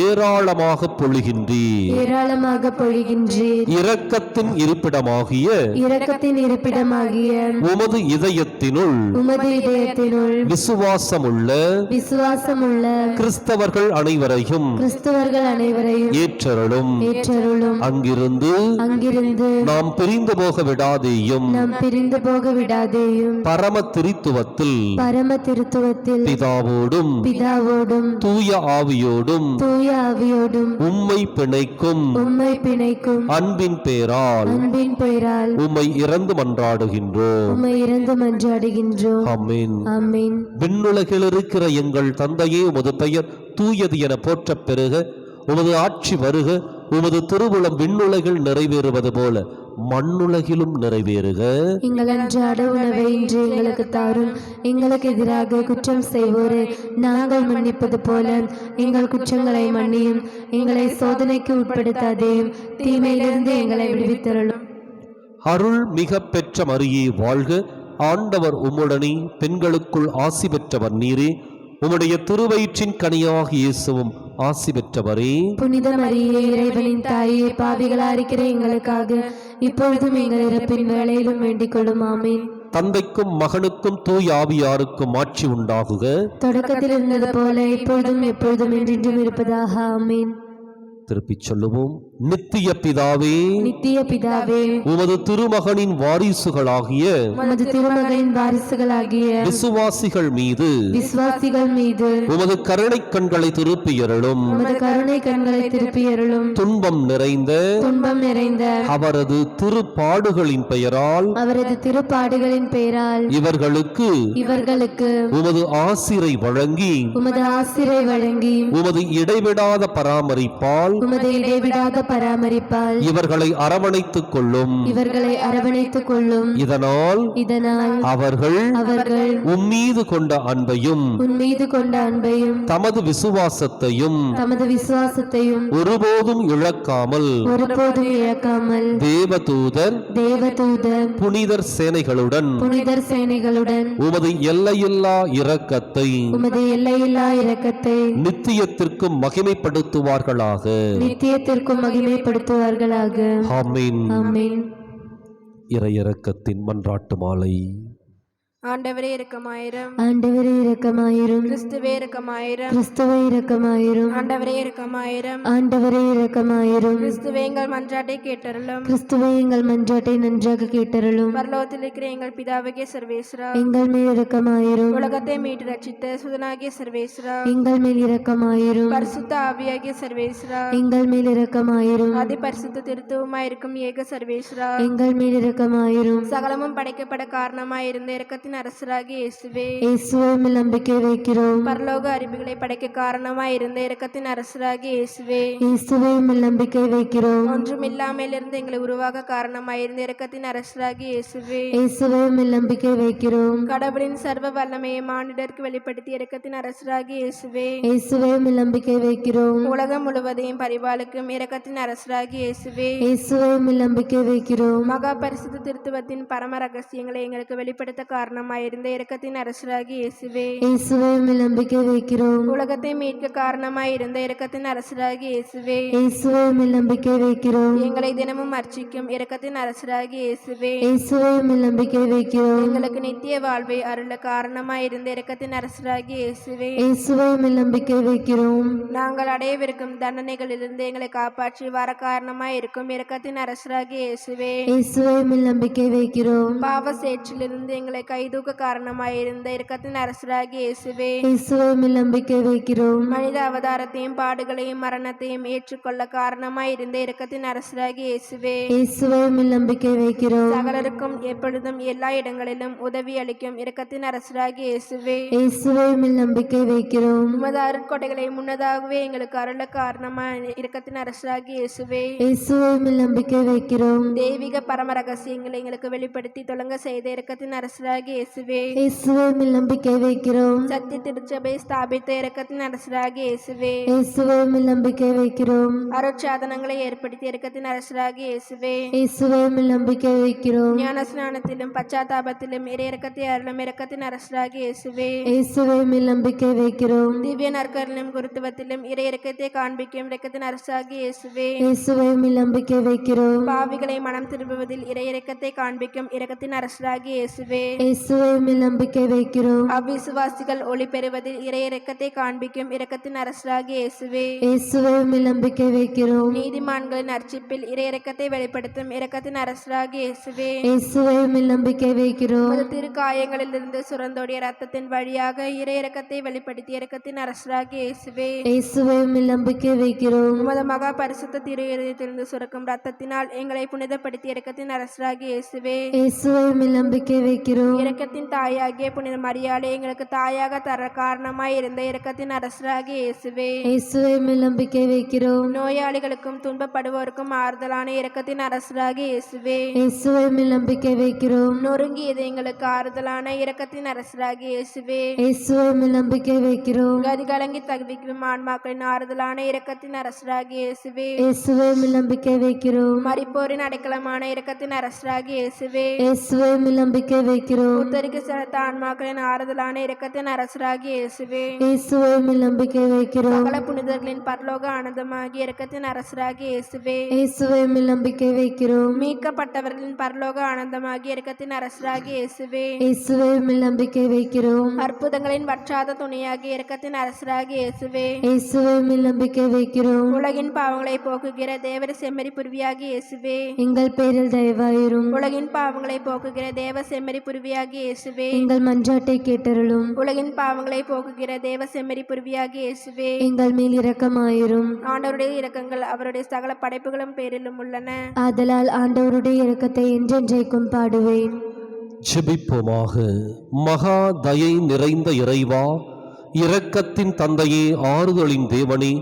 ஏராளமாக பொழிகின்றீர். இரக்கத்தின் இருப்பிடமாகிய உமது இதயத்தினுள் விசுவாசமுள்ள கிறிஸ்தவர்கள் அனைவரையும் ஏற்றருளும். அங்கிருந்து நாம் பிரிந்து போக விடாதேயும். பரம திருத்துவத்தில் பிதாவோடும் தூய ஆவியோடும் உம்மை பிணைக்கும் அன்பின் பெயரால் உம்மை இறந்து மன்றாடுகின்றோம். ஆமென். விண்ணுலகில் இருக்கிற எங்கள் தந்தையே, உமது பெயர் தூயது என போற்றப் பெறுக. உமது ஆட்சி வருக. உமது திருவுளம் விண்ணுலகில் நிறைவேறுவது போல மண்ணுலகிலும் நிறைவேறுக. எங்கள் அன்றாட உணவை இன்று எங்களுக்கு தாரும். எங்களுக்கு எதிராக குற்றம் செய்வோரை நாங்கள் மன்னிப்பது போல எங்கள் குற்றங்களை மன்னியும். எங்களை சோதனைக்கு உட்படுத்தாதேயும், தீமையிலிருந்து எங்களை விடுவித்தருளும். அருள் மிக பெற்ற மரியே வாழ்க. ஆண்டவர் உம்முடனே, பெண்களுக்குள் ஆசி பெற்றவர் நீரே. உம்முடைய திருவயிற்றின் கனியாக இயேசுவும் ஆசி பெற்றவரே. புனித மரியே, இறைவனின் தாயே, பாவிகளா இருக்கிற எங்களுக்காக இப்பொழுதும் எங்கள் இறப்பின் வேளையிலும் வேண்டிக் கொள்ளும். ஆமீன். தந்தைக்கும் மகனுக்கும் தூய் ஆவியாருக்கும் ஆட்சி உண்டாகுக. தொடக்கத்தில் இருந்தது போல இப்பொழுதும் எப்பொழுதும் என்றென்றும் இருப்பதாக. ஆமீன். திருப்பிச் சொல்லுவோம். நித்திய பிதாவே, நித்திய பிதாவே, உமது திருமகனின் வாரிசுகளாகிய உமது திருமகனின் வாரிசுகளாகிய விசுவாசிகள் மீது விசுவாசிகள் மீது உமது கருணை கண்களை திருப்பியருளும். உமது கருணை கண்களை திருப்பியருளும். துன்பம் நிறைந்த அவரது திருப்பாடுகளின் பெயரால் அவரது திருப்பாடுகளின் பெயரால் இவர்களுக்கு உமது ஆசிரை வழங்கி உமது இடைவிடாத பராமரிப்பால் இவர்களை அரவணைத்துக் கொள்ளும். இதனால் அவர்கள் உம்மீது கொண்ட அன்பையும் தமது விசுவாசத்தையும் ஒருபோதும் இழக்காமல் தேவதூதர் புனிதர் சேனைகளுடன் உமது எல்லையில்லா இரக்கத்தை நித்தியத்திற்கு மகிமைப்படுத்துவார்களாக. நித்தியத்திற்கும் மகிமைப்படுத்துவார்களாக. ஆமென். ஆமென். இறையிறக்கத்தின் மன்றாட்டு மாலை. ஆண்டவரே இரக்கமாயிரும். ஆண்டவரே இரக்கமாயிரும். கிறிஸ்துவே இரக்கமாயிரும். கிறிஸ்துவே இரக்கமாயிரும். ஆண்டவரே இரக்கமாயிரும். ஆண்டவரே இரக்கமாயிரும். கிறிஸ்துவே எங்கள் மன்றாட்டை கேட்டருளும். கிறிஸ்துவே எங்கள் மன்றாட்டை நன்றாக கேட்டருளும். பரலோகத்தில் இருக்கிற எங்கள் பிதாவாகிய சர்வேஸ்வரா, எங்கள் மேல் இரக்கமாயிரும். உலகத்தை மீட்டு ரட்சித்த சுதனாகிய சர்வேஸ்வரா, எங்கள் மேல் இரக்கமாயிரும். பரிசுத்த ஆவியாகிய சர்வேஸ்வரா, எங்கள் மேல் இரக்கமாயிரும். அதி பரிசுத்த திருத்துவமாயிருக்கும் ஏக சர்வேஸ்வரா, எங்கள் மேல் இரக்கமாயிரும். சகலமும் படைக்கப்பட காரணமாயிருந்த இரக்கத்தின் அரசராகிய இயேசுவே, இயேசுவே மேல் நம்பிக்கை வைக்கிறோம். பரலோக அறிவுகளை படைக்க காரணமாயிருந்த இரக்கத்தின் அரசராகிய இயேசுவே, இயேசுவே மேல் நம்பிக்கை வைக்கிறோம். ஒன்றுமில்லாமல் இருந்து எங்களை உருவாக காரணமாயிருந்த இரக்கத்தின் அரசராகிய இயேசுவே, இயேசுவே மேல் நம்பிக்கை வைக்கிறோம். கடவுளின் சர்வ வல்லமையை மானிடருக்கு வெளிப்படுத்திய இரக்கத்தின் அரசராகிய இயேசுவே, இயேசுவே மேல் நம்பிக்கை வைக்கிறோம். உலகம் முழுவதையும் பரிபாலிக்கும் இரக்கத்தின் அரசராகிய இயேசுவே, இயேசுவே மேல் நம்பிக்கை வைக்கிறோம். மகா பரிசுத்த திருத்துவத்தின் பரம ரகசியங்களை எங்களுக்கு வெளிப்படுத்த காரணமாயிருந்த இரக்கத்தின் அரசராகிய இயேசுவே, இயேசுவே மேல் நம்பிக்கை வைக்கிறோம். உலகத்தை மீட்க காரணமாயிருந்த இரக்கத்தின் அரசராகிய இயேசுவே, இயேசுவே மேல் நம்பிக்கை வைக்கிறோம். எங்களை தினமும் அர்ச்சிக்கும் இரக்கத்தின் அரசராகிய இயேசுவே, இயேசுவே மேல் நம்பிக்கை வைக்கிறோம். எங்களுக்கு நித்திய வாழ்வை அருள காரணமாயிருந்த இரக்கத்தின் அரசராகிய இயேசுவே, இயேசுவே மேல் நம்பிக்கை வைக்கிறோம். நாங்கள் அடையவிருக்கும் தண்டனைகளிலிருந்து எங்களை காப்பாற்றி வர காரணமாயிருக்கும் இரக்கத்தின் அரசராகிய இயேசுவே, இயேசுவே மேல் நம்பிக்கை வைக்கிறோம். பாவ சேற்றிலிருந்து எங்களை கைதூக்க காரணமாயிருந்த இரக்கத்தின் அரசராகிய இயேசுவே, இயேசுவே மேல் நம்பிக்கை வைக்கிறோம். மனித அவதாரத்தையும் பாடுகளையும் மரணத்தையும் ஏற்றுக்கொள்ள காரணமாயிருந்த இரக்கத்தின் அரசராகிய இயேசுவே, இயேசுவே மேல் நம்பிக்கை வைக்கிறோம். சகலருக்கும் எப்பொழுதும் எல்லா இடங்களிலும் உதவி அளிக்கும் இரக்கத்தின் அரசராகிய இயேசுவே, இயேசுவே மேல் நம்பிக்கை வைக்கிறோம். உமது அருட்கொடைகளை முன்னதாகவே எங்களுக்கு அருள காரணமான இரக்கத்தின் அரசராகிய இயேசுவே, இயேசுவே மேல் நம்பிக்கை வைக்கிறோம். தெய்வீக பரம ரகசியங்களை எங்களுக்கு வெளிப்படுத்தி தொடங்க செய்த இரக்கத்தின் அரசராகிய இயேசுவே, இயேசுவே மேல் நம்பிக்கை வைக்கிறோம். சத்திய திருச்சபை ஸ்தாபித்த இரக்கத்தின் அரசராகிய இயேசுவே, இயேசுவே மேல் நம்பிக்கை வைக்கிறோம். அருட்சாதனங்களை ஏற்படுத்திய இரக்கத்தின் அரசராகிய இயேசுவே, இயேசுவே மேல் நம்பிக்கை வைக்கிறோம். ஞான ஸ்நானத்திலும் பச்சாத்தாபத்திலும் இரக்கத்தை அருளும் இரக்கத்தின் அரசராகிய இயேசுவே, இயேசுவே மேல் நம்பிக்கை வைக்கிறோம். திவ்ய நற்கருணையும் குருத்துவத்திலும் இரக்கத்தை காண்பிக்கும் இரக்கத்தின் அரசராகிய இயேசுவே, இயேசுவே மேல் நம்பிக்கை வைக்கிறோம். பாவிகளை மனம் திரும்புவதில் இரக்கத்தை காண்பிக்கும் இரக்கத்தின் அரசராகிய இயேசுவே, இயேசுவே மேல் நம்பிக்கை வைக்கிறோம். அவ்விசுவாசிகள் ஒளி பெறுவதில் இரக்கத்தை காண்பிக்கும் இரக்கத்தின் அரசராகிய இயேசுவே, இயேசுவே மேல் நம்பிக்கை வைக்கிறோம். நீதிமான்களின் அர்ச்சிப்பில் இரக்கத்தை வெளிப்படுத்தும் இரக்கத்தின் அரசராகிய இயேசுவே, இயேசுவே மேல் நம்பிக்கை வைக்கிறோம். திருக்காயங்களிலிருந்து சுரந்தோடிய ரத்தத்தின் வழியாக இரக்கத்தை வெளிப்படுத்திய இரக்கத்தின் அரசராகிய இயேசுவே, இயேசுவே மேல் நம்பிக்கை வைக்கிறோம். உமது மகா பரிசுத்த திரு இருதயத்திலிருந்து சுரக்கும் ரத்தத்தினால் எங்களை புனிதப்படுத்திய இரக்கத்தின் அரசராகிய இயேசுவே, இயேசுவே மேல் நம்பிக்கை வைக்கிறோம். இரக்கத்தின் தாயாகிய புனித மரியாளே, எங்களுக்கு தாயாக தர காரணமாய் இருந்த இரக்கத்தின் அரசராகிய இயேசுவே, இயேசுவே மேல் நம்பிக்கை வைக்கிறோம். நோயாளிகளுக்கும் துன்பப்படுவோருக்கும் ஆறுதலான இரக்கத்தின் அரசராகிய இயேசுவே, இயேசுவே மேல் நம்பிக்கை வைக்கிறோம். நொறுங்கியது எங்களுக்கு ஆறுதலான இரக்கத்தின் அரசராகிய இயேசுவே, இயேசுவே மேல் நம்பிக்கை வைக்கிறோம். கதி கலங்கி தவிக்கும் ஆன்மாக்களின் ஆறுதலான இரக்கத்தின் அரசராகிய இயேசுவே, இயேசுவே மேல் நம்பிக்கை வைக்கிறோம். மரிப்போரின் அடைக்கலமான இரக்கத்தின் அரசராகிய இயேசுவே, இயேசுவே மேல் நம்பிக்கை வைக்கிறோம். உத்தரிக்கு செலுத்த ஆன்மாக்களின் ஆறுதலான இரக்கத்தின் அரசராகிய இயேசுவே, இயேசுவே மேல் நம்பிக்கை வைக்கிறோம். சகல புனிதர்களின் பரலோக ஆனந்தமாகிய இரக்கத்தின் அரசராகிய இயேசுவே, இயேசுவே மேல் நம்பிக்கை வைக்கிறோம். மீட்கப்பட்டவர்களின் பரலோக ஆனந்தமாகிய இரக்கத்தின் அரசராகிய இயேசுவே, இயேசுவே மேல் நம்பிக்கை வைக்கிறோம். அற்புதங்களின் வற்றாத துணையாகிய இரக்கத்தின் அரசராகிய இயேசுவே, இயேசுவே மேல் நம்பிக்கை வைக்கிறோம். உலகின் பாவங்களை போக்குகிற தேவர செம்மறி புருவியாகிய இயேசுவே, எங்கள் பேரில் தயவாயிரும். உலகின் பாவங்களை போக்குகிற தேவ செம்மறி புருவியாகிய இயேசுவே, எங்கள் மன்றாட்டை கேட்டருளும். உலகின் பாவங்களை போக்குகிற தேவ செம்மறி புருவியாகிய இயேசுவே, எங்கள் மேல் இரக்கமாயிரும். ஆண்டவருடைய இரக்கங்கள் அவருடைய சகல படைப்புகளும் பேரிலும் உள்ளன. ஆதலால் ஆண்டவருடைய இரக்கத்தை என்றென்றைக்கும் பாடுவேன். ஜெபிப்போமாக. மகா தயை நிறைந்த இறைவா, இரக்கத்தின் தந்தையே, ஆறுதலின் தேவனே,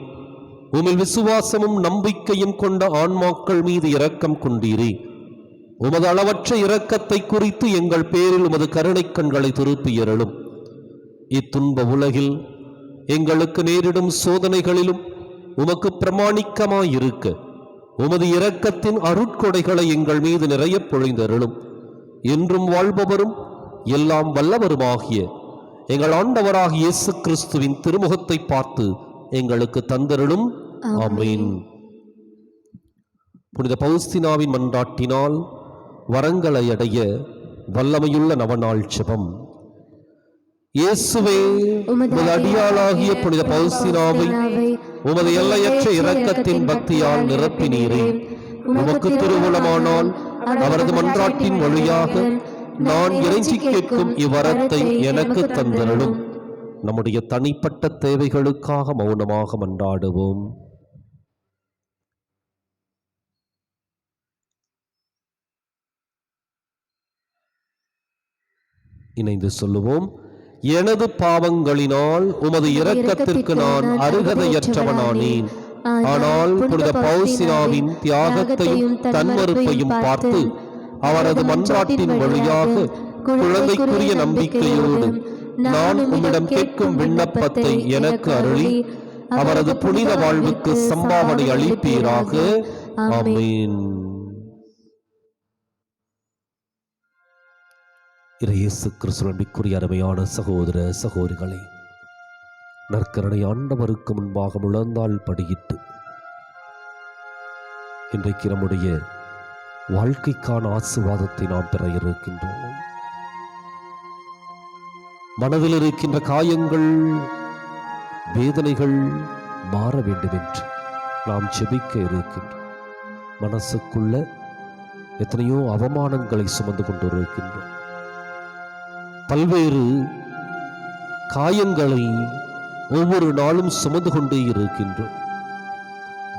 உமிழ் விசுவாசமும் நம்பிக்கையும் கொண்ட ஆன்மாக்கள் மீது இரக்கம் கொண்டீரே. உமது அளவற்ற இரக்கத்தை குறித்து எங்கள் பேரில் உமது கருணை கண்களை திருப்பியருளும். இத்துன்ப உலகில் எங்களுக்கு நேரிடும் சோதனைகளிலும் உமக்கு பிரமாணிக்கமாயிருக்க உமது இரக்கத்தின் அருட்கொடைகளை எங்கள் மீது நிறைய பொழிந்தருளும். என்றும் வாழ்பவரும் எல்லாம் வல்லவருமாகிய எங்கள் ஆண்டவராகிய இயேசு கிறிஸ்துவின் திருமுகத்தை பார்த்து எங்களுக்கு தந்தருளும். ஆமென். புனித பவுஸ்தினாவின் மன்றாட்டினால் வரங்களை அடைய வல்லமையுள்ள நவநாள் ஜெபம். இயேசுவே, உமது அடியாளாகிய புனித பவுஸ்தினாவை உமது எல்லையற்ற இரக்கத்தின் பக்தியால் நிரப்பினீரே. உமக்கு திருவுளமானால் அவரது மன்றாட்டின் வழியாக நான் இறைஞ்சி கேட்கும் இவ்வரத்தை எனக்கு தந்தருளும். நம்முடைய தனிப்பட்ட தேவைகளுக்காக மௌனமாக மன்றாடுவோம். இணைந்து சொல்லுவோம். எனது பாவங்களினால் உமது இரக்கத்திற்கு நான் அருகதையற்றவனானேன். ஆனால் புனித பவுசினாவின் தியாகத்தையும் தன்மறுப்பையும் பார்த்து அவரது மன்றாட்டின் வழியாக குழந்தைக்குரிய நம்பிக்கையோடு நான் உம்மிடம் கேட்கும் விண்ணப்பத்தை எனக்கு அருளி அவரது புனித வாழ்வுக்கு சம்பாவனை அளிப்பீராக. ஆமென். இயேசு கிறிஸ்துவின் அன்பிற்குரிய அருமையான சகோதர சகோதரிகளே, நற்கருணை ஆண்டவருக்கு முன்பாக முழந்தாள் படியிட்டு இன்றைக்கு நம்முடைய வாழ்க்கைக்கான ஆசீர்வாதத்தை நாம் பெற இருக்கின்றோம். மனதில் இருக்கின்ற காயங்கள், வேதனைகள் மாற வேண்டும் என்று நாம் ஜெபிக்க இருக்கின்றோம். மனசுக்குள்ள எத்தனையோ அவமானங்களை சுமந்து கொண்டிருக்கின்றோம். பல்வேறு காயங்களை ஒவ்வொரு நாளும் சுமந்து கொண்டே இருக்கின்றோம்.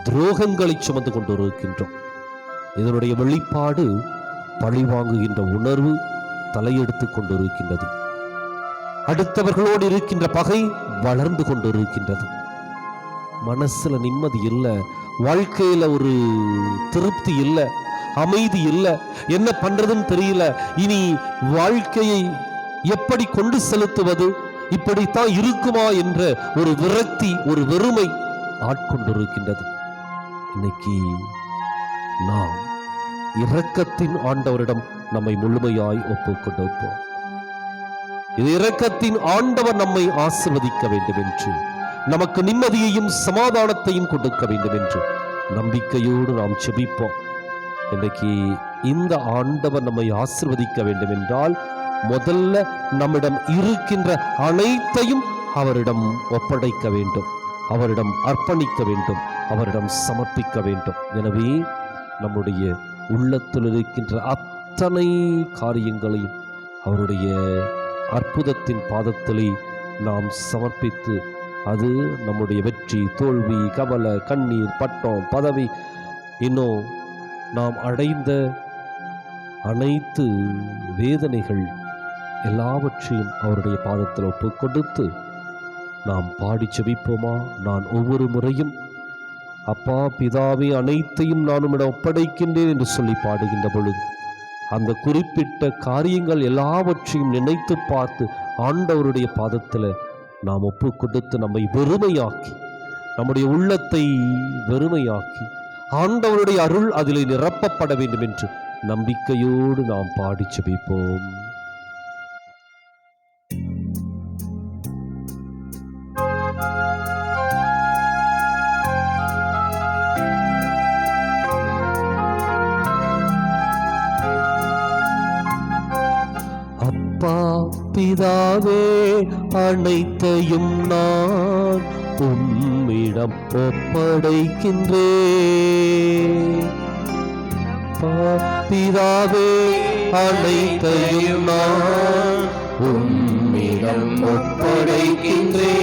துரோகங்களை சுமந்து கொண்டிருக்கின்றோம். இதனுடைய வெளிப்பாடு பழிவாங்குகின்ற உணர்வு தலையெடுத்துக் கொண்டிருக்கின்றது. அடுத்தவர்களோடு இருக்கின்ற பகை வளர்ந்து கொண்டிருக்கின்றது. மனசுல நிம்மதி இல்லை, வாழ்க்கையில ஒரு திருப்தி இல்லை, அமைதி இல்லை, என்ன பண்றதுன்னு தெரியல, இனி வாழ்க்கையை எப்படி கொண்டு செலுத்துவது, இப்படித்தான் இருக்குமா என்ற ஒரு விரக்தி, ஒரு வெறுமை ஆட்கொண்டிருக்கின்றது. இன்னைக்கு நாம் இரக்கத்தின் ஆண்டவரிடம் நம்மை முழுமையாய் ஒப்புக்கொண்டிருப்போம். இது இரக்கத்தின் ஆண்டவர் நம்மை ஆசீர்வதிக்க வேண்டும் என்று, நமக்கு நிம்மதியையும் சமாதானத்தையும் கொடுக்க வேண்டும் என்று நம்பிக்கையோடு நாம் ஜெபிப்போம். இன்றைக்கு இந்த ஆண்டவர் நம்மை ஆசீர்வதிக்க வேண்டும் என்றால் முதல்ல நம்மிடம் இருக்கின்ற அனைத்தையும் அவரிடம் ஒப்படைக்க வேண்டும், அவரிடம் அர்ப்பணிக்க வேண்டும், அவரிடம் சமர்ப்பிக்க வேண்டும். எனவே நம்முடைய உள்ளத்தில் இருக்கின்ற அத்தனை காரியங்களையும் அவருடைய அற்புதத்தின் பாதத்திலே நாம் சமர்ப்பித்து, அது நம்முடைய வெற்றி, தோல்வி, கவலை, கண்ணீர், பட்டம், பதவி, இன்னும் நாம் அடைந்த அனைத்து வேதனைகள் எல்லாவற்றையும் அவருடைய பாதத்தில் ஒப்பு கொடுத்து நாம் பாடி செபிப்போமா? நான் ஒவ்வொரு முறையும் அப்பா பிதாவே அனைத்தையும் நான் உம்மிடம் ஒப்படைக்கின்றேன் என்று சொல்லி பாடுகின்ற பொழுது அந்த குறிப்பிட்ட காரியங்கள் எல்லாவற்றையும் நினைத்து பார்த்து ஆண்டவருடைய பாதத்தில் நாம் ஒப்பு கொடுத்து நம்மை வெறுமையாக்கி, நம்முடைய உள்ளத்தை வெறுமையாக்கி ஆண்டவருடைய அருள் அதிலே நிரப்பப்பட வேண்டும் என்று நம்பிக்கையோடு நாம் பாடி செபிப்போம். அப்பா பிதாவே அனைத்தையும் நான் உம்மிடம் ஒப்படைக்கின்றேன். அப்பா பிதாவே அனைத்தையும் நான் உம்மிடம் ஒப்படைக்கின்றேன்.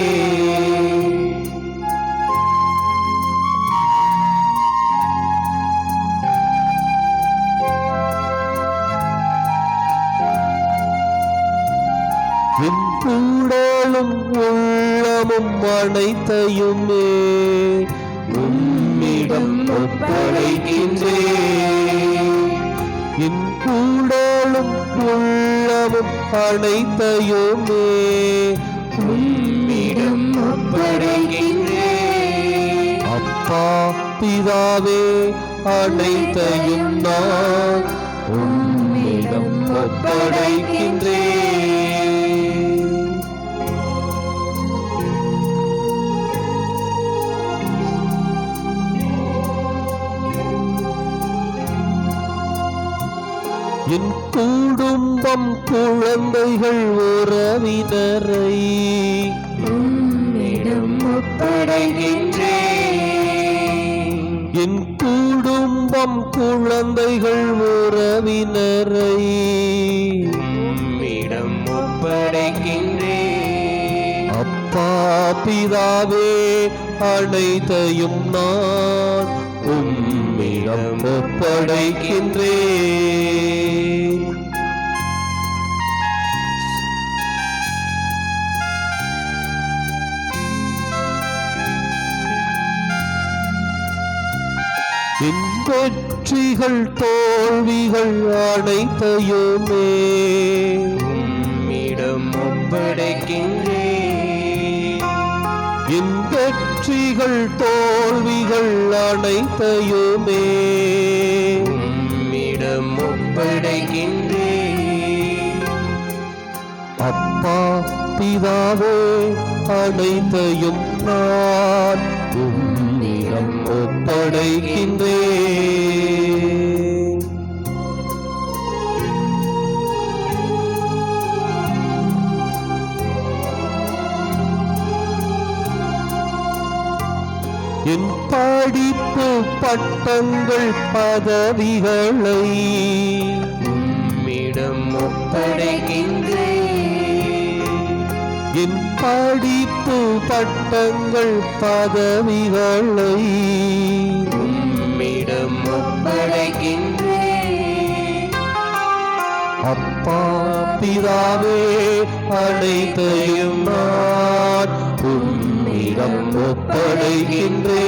என் கூடலும் உள்ளமும் அனைத்தையுமே உம்மிடம் ஒப்படைக்கின்றேன். என் கூடலும் உள்ளமும் அனைத்தையுமே உம்மிடம் ஒப்படைக்கின்றேன். அப்பா பிதாவே அனைத்தையும் நான் உம்மிடம் ஒப்படைக்கின்றேன். என் குடும்பம் குழந்தைகள் உறவினரை உம்மிடம் ஒப்படைக்கின்றேன். என் குடும்பம் குழந்தைகள் உறவினரை உம்மிடம் ஒப்படைக்கின்றேன். அப்பா பிதாவே அனைத்தையும் நான் உம்மிடம் ஒப்படைக்கின்றேன். என் வெற்றிகள் தோல்விகள் அனைத்தையுமே உம்மிடம் ஒப்படைக்கின்றேன். என் வெற்றிகள் தோல்விகள் அனைத்தையுமே உம்மிடம் ஒப்படைக்கின்றேன். அப்பா பிதாவே அனைத்தையும் நான் உம்மிடம் ஒப்படைக்கின்றேன். என் படிப்பு பட்டங்கள் பதவிகளை உம்மிடம் ஒப்படைக்கின்றேன். என் படிப்பு பட்டங்கள் பதவிகளை உம்மிடம் ஒப்படைக்கின்றேன். அப்பா பிதாவே அனைத்தையும் நான் உம்மிடம் ஒப்படைக்கின்றேன்.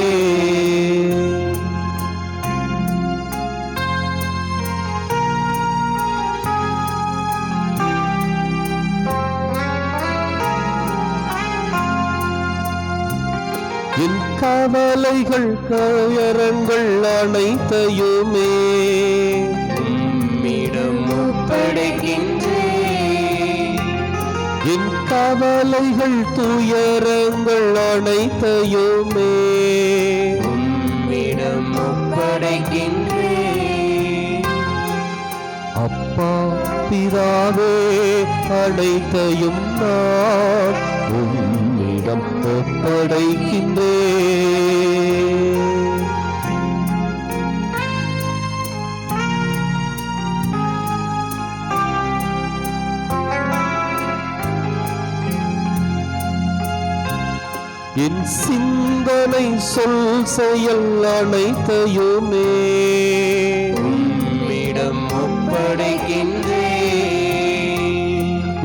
என் கவலைகள் கயரங்கள் அனைத்தையுமே உம்மிடம் ஒப்படைக்கின்றேன். என் கவலைகள் துயரங்கள் அனைத்தையுமே உம்மிடம் ஒப்படைக்கின்றேன். அப்பா பிதாவே அனைத்தையும் நான் உம்மிடம் ஒப்படைக்கின்றேன். என் சிந்தனை சொல் செயல் அனைத்தையுமே உம்மிடம் ஒப்படைக்கின்றேன்.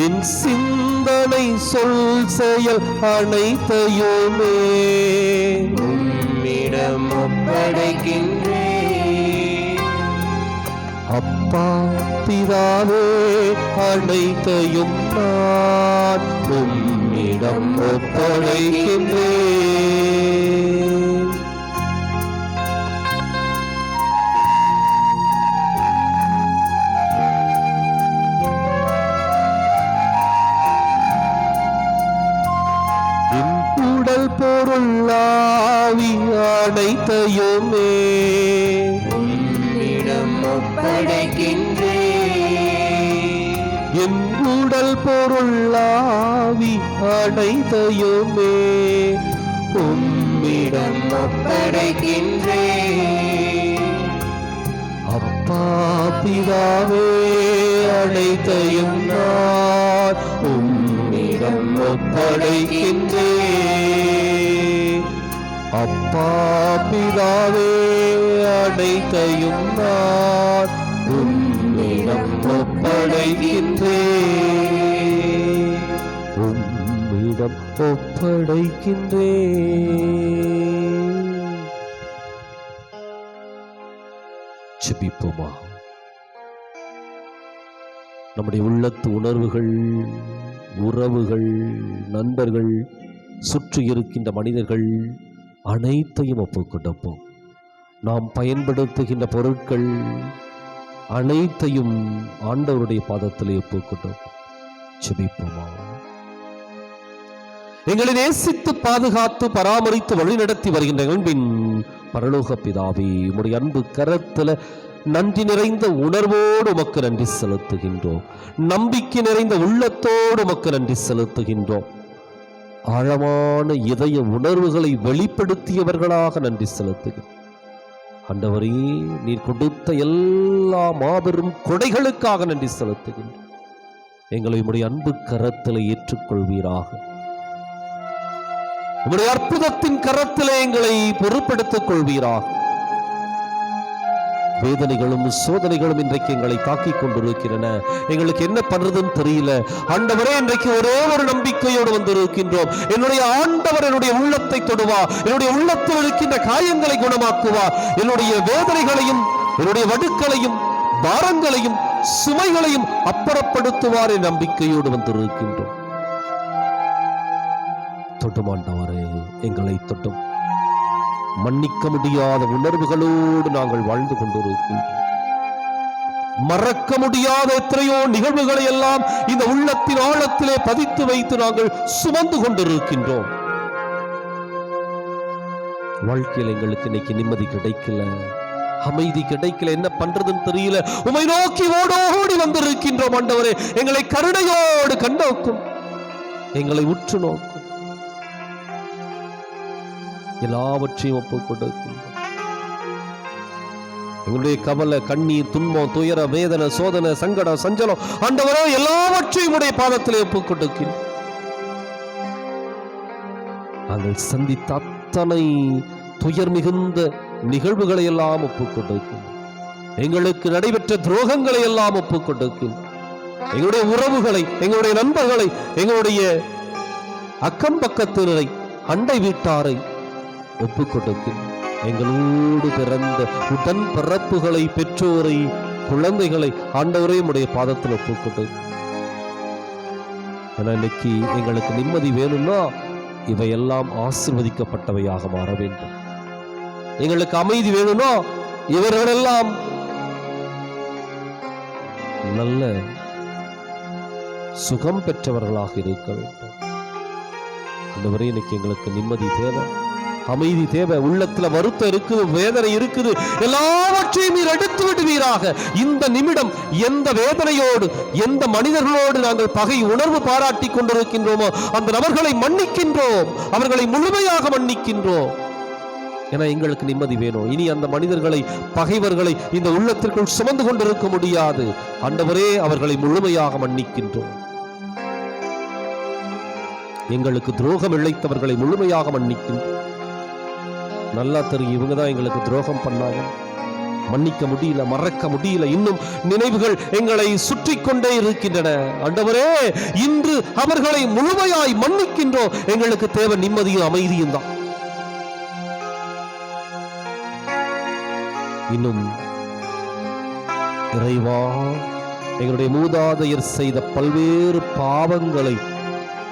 என் சிந்தனை சொல் செயல் அனைத்தையுமே உம்மிடம் ஒப்படைக்கின்றேன். அப்பா பிதாவே அனைத்தையும் நான் உம்மிடம் ஒப்படைக்கின்றேன். என் உடல் பொருள் ஆவி அனைத்தையுமே உம்மிடம் ஒப்படைக்கின்றேன். என் உடல் பொருள் ஆவி அனைத்தையுமே உம்மிடம் ஒப்படைக்கின்றேன். அப்பா பிதாவே அனைத்தையும் நான் உம்மிடம் ஒப்படைக்கின்றேன். அப்பா பிதாவே அனைத்தையும் நான் உம்மிடம் ஒப்படைக்கின்றேன். உம்மிடம் ஒப்படைக்கின்றேன். ஜெபிப்போமா. நம்முடைய உள்ளத்து உணர்வுகள், உறவுகள், நண்பர்கள், சுற்றி இருக்கின்ற மனிதர்கள் அனைத்தையும் ஒப்புக்கொடுப்போம். நாம் பயன்படுத்துகின்ற பொருட்கள் அனைத்தையும் ஆண்டவருடைய பாதத்திலே ஒப்புக்கொடுப்போம். ஜெபிப்போமா. எங்களை நேசித்து பாதுகாத்து பராமரித்து வழிநடத்தி வருகின்ற அன்பின் பரலோக பிதாவே, உம்முடைய அன்பு கரத்துல நன்றி நிறைந்த உணர்வோடு உமக்கு நன்றி செலுத்துகின்றோம். நம்பிக்கை நிறைந்த உள்ளத்தோடு உமக்கு நன்றி செலுத்துகின்றோம். ஆழமான இதய உணர்வுகளை வெளிப்படுத்தியவர்களாக நன்றி செலுத்துகிறோம். ஆண்டவரே, நீர் கொடுத்த எல்லா மாபெரும் கொடைகளுக்காக நன்றி செலுத்துகின்றோம். எங்களை உம்முடைய அன்பு கரத்தில் ஏற்றுக்கொள்வீராக. உம்முடைய அற்புதத்தின் கரத்திலே எங்களை பொறுப்படுத்திக் கொள்வீராக. வேதனைகளும் சோதனைகளும் இன்றைக்கு எங்களை தாக்கிக் கொண்டிருக்கின்றன. எங்களுக்கு என்ன பண்றதுன்னு தெரியல. ஆண்டவரே, இன்றைக்கு ஒரே ஒரு நம்பிக்கையோடு வந்திருக்கின்றோம். என்னுடைய ஆண்டவர் என்னுடைய உள்ளத்தை தொடுவார், என்னுடைய உள்ளத்தில் இருக்கின்ற காயங்களை குணமாக்குவார், என்னுடைய வேதனைகளையும் என்னுடைய வடுக்களையும் பாரங்களையும் சுமைகளையும் அப்புறப்படுத்துவார் என்ற நம்பிக்கையோடு வந்திருக்கின்றோம். தொட்டும் ஆண்டவரே, எங்களை தொட்டும். மன்னிக்க முடியாத உணர்வுகளோடு நாங்கள் வாழ்ந்து கொண்டிருக்கின்றோம். மறக்க முடியாத எத்தனையோ நிகழ்வுகளை எல்லாம் இந்த உள்ளத்தின் ஆழத்திலே பதித்து வைத்து நாங்கள் சுமந்து கொண்டிருக்கின்றோம். வாழ்க்கையில் எங்களுக்கு இன்னைக்கு நிம்மதி கிடைக்கல, அமைதி கிடைக்கல, என்ன பண்றதுன்னு தெரியல. உம்மை நோக்கி ஓடோடி வந்திருக்கின்றோம். ஆண்டவரே, எங்களை கருணையோடு கண்ணோக்கும், எங்களை உற்று நோக்கும். எல்லாவற்றையும் ஒப்புக் கொடுக்கின்றோம். எங்களுடைய கவலை, கண்ணீர், துன்பம், துயர, வேதனை, சோதனை, சங்கடம், சஞ்சலம், ஆண்டவரே, எல்லாவற்றையும் உடைய பாதத்திலே ஒப்புக் கொடுக்கின்றோம். நாங்கள் சந்தித்த அத்தனை துயர் மிகுந்த நிகழ்வுகளை எல்லாம் ஒப்புக் கொடுக்கின்றோம். எங்களுக்கு நடைபெற்ற துரோகங்களை எல்லாம் ஒப்புக் கொடுக்கின்றோம். எங்களுடைய உறவுகளை, எங்களுடைய நண்பர்களை, எங்களுடைய அக்கம் பக்கத்தினரை, அண்டை வீட்டாரை ஒப்புக் கொடுக்கின்றோம். எங்களோடு பிறந்த உடன் பிறப்புகளை, பெற்றோரை, குழந்தைகளை ஆண்டவரே உடைய பாதத்தில் ஒப்புக் கொடுக்கின்றோம். ஏன்னா இன்னைக்கு எங்களுக்கு நிம்மதி வேணும்னா இவையெல்லாம் ஆசீர்வதிக்கப்பட்டவையாக மாற வேண்டும். எங்களுக்கு அமைதி வேணும்னா இவர்களெல்லாம் நல்ல சுகம் பெற்றவர்களாக இருக்க வேண்டும். ஆண்டவரே, இன்னைக்கு எங்களுக்கு நிம்மதி தேவை, அமைதி தேவை. உள்ளத்துல வருத்தம் இருக்குது, வேதனை இருக்குது, எல்லாவற்றையும் நீர் எடுத்து விடுவீராக. இந்த நிமிடம் எந்த வேதனையோடு, எந்த மனிதர்களோடு நாங்கள் பகை உணர்வு பாராட்டி கொண்டிருக்கின்றோமோ அந்த நபர்களை மன்னிக்கின்றோம், அவர்களை முழுமையாக மன்னிக்கின்றோம். ஏன்னா எங்களுக்கு நிம்மதி வேணும். இனி அந்த மனிதர்களை, பகைவர்களை இந்த உள்ளத்திற்குள் சுமந்து கொண்டிருக்க முடியாது. ஆண்டவரே, அவர்களை முழுமையாக மன்னிக்கின்றோம். எங்களுக்கு துரோகம் இழைத்தவர்களை முழுமையாக மன்னிக்கின்றோம். நல்லா தெரியும், இவங்க தான் எங்களுக்கு துரோகம் பண்ணாங்க, மன்னிக்க முடியல, மறக்க முடியல. இன்னும் நினைவுகள் எங்களை சுற்றி கொண்டே இருக்கின்றன. ஆண்டவரே, இன்று அவர்களை முழுமையாய் மன்னிக்கின்றோம். எங்களுக்கு தேவை நிம்மதியும் அமைதியும் தான். இன்னும் இறைவா, எங்களுடைய மூதாதையர் செய்த பல்வேறு பாவங்களை,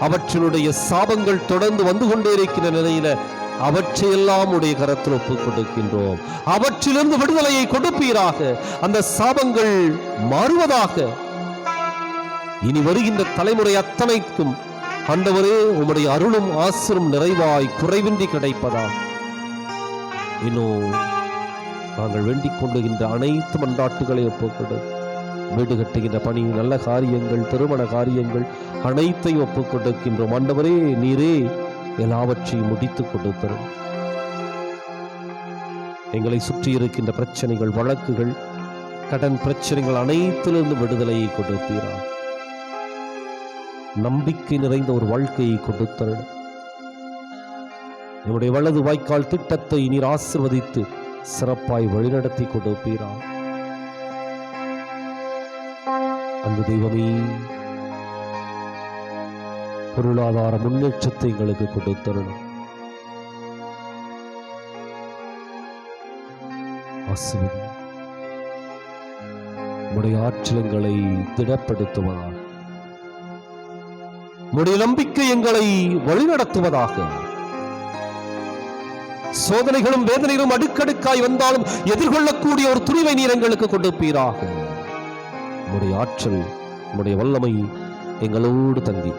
அவற்றினுடைய சாபங்கள் தொடர்ந்து வந்து கொண்டே இருக்கிற நிலையில அவற்றையெல்லாம் உடைய கரத்தில் ஒப்புக் கொடுக்கின்றோம். அவற்றிலிருந்து விடுதலையை கொடுப்பீராக. அந்த சாபங்கள் மாறுவதாக. இனி வருகின்ற தலைமுறை அத்தனைக்கும் ஆண்டவரே உம்முடைய அருளும் ஆசிரும் நிறைவாய் குறைவின்றி கிடைப்பதாக. இன்னும் நாங்கள் வேண்டிக் கொள்ளுகின்ற அனைத்து மன்றாட்டுகளை ஒப்புக்கொடு. வீடு கட்டுகின்ற பணி, நல்ல காரியங்கள், திருமண காரியங்கள் அனைத்தையும் ஒப்புக் கொடுக்கின்றோம். ஆண்டவரே, நீரே எல்லாவற்றையும் முடித்துக் கொடுத்தரும். எங்களை சுற்றி இருக்கின்ற பிரச்சனைகள், வழக்குகள், கடன் பிரச்சனைகள் அனைத்திலிருந்து விடுதலையை கொடுப்பீரா. நம்பிக்கை நிறைந்த ஒரு வாழ்க்கையை கொடுத்தரும். நம்முடைய வலது வாய்க்கால் திட்டத்தை நீர் ஆசீர்வதித்து சிறப்பாய் வழிநடத்தி கொடுப்பீரா. அன்பு தெய்வமே, பொருளாதார முன்னேற்றத்தை எங்களுக்கு கொடுத்தரணும். ஆசீர்வதி. உம்முடைய ஆற்றலங்களை திடப்படுத்துவதாக, உம்முடைய நம்பிக்கை எங்களை வழிநடத்துவதாக. சோதனைகளும் வேதனைகளும் அடுக்கடுக்காய் வந்தாலும் எதிர்கொள்ளக்கூடிய ஒரு துணிவை நீர் எங்களுக்கு கொடுப்பீராக. உம்முடைய ஆற்றல், உம்முடைய வல்லமை எங்களோடு தங்கி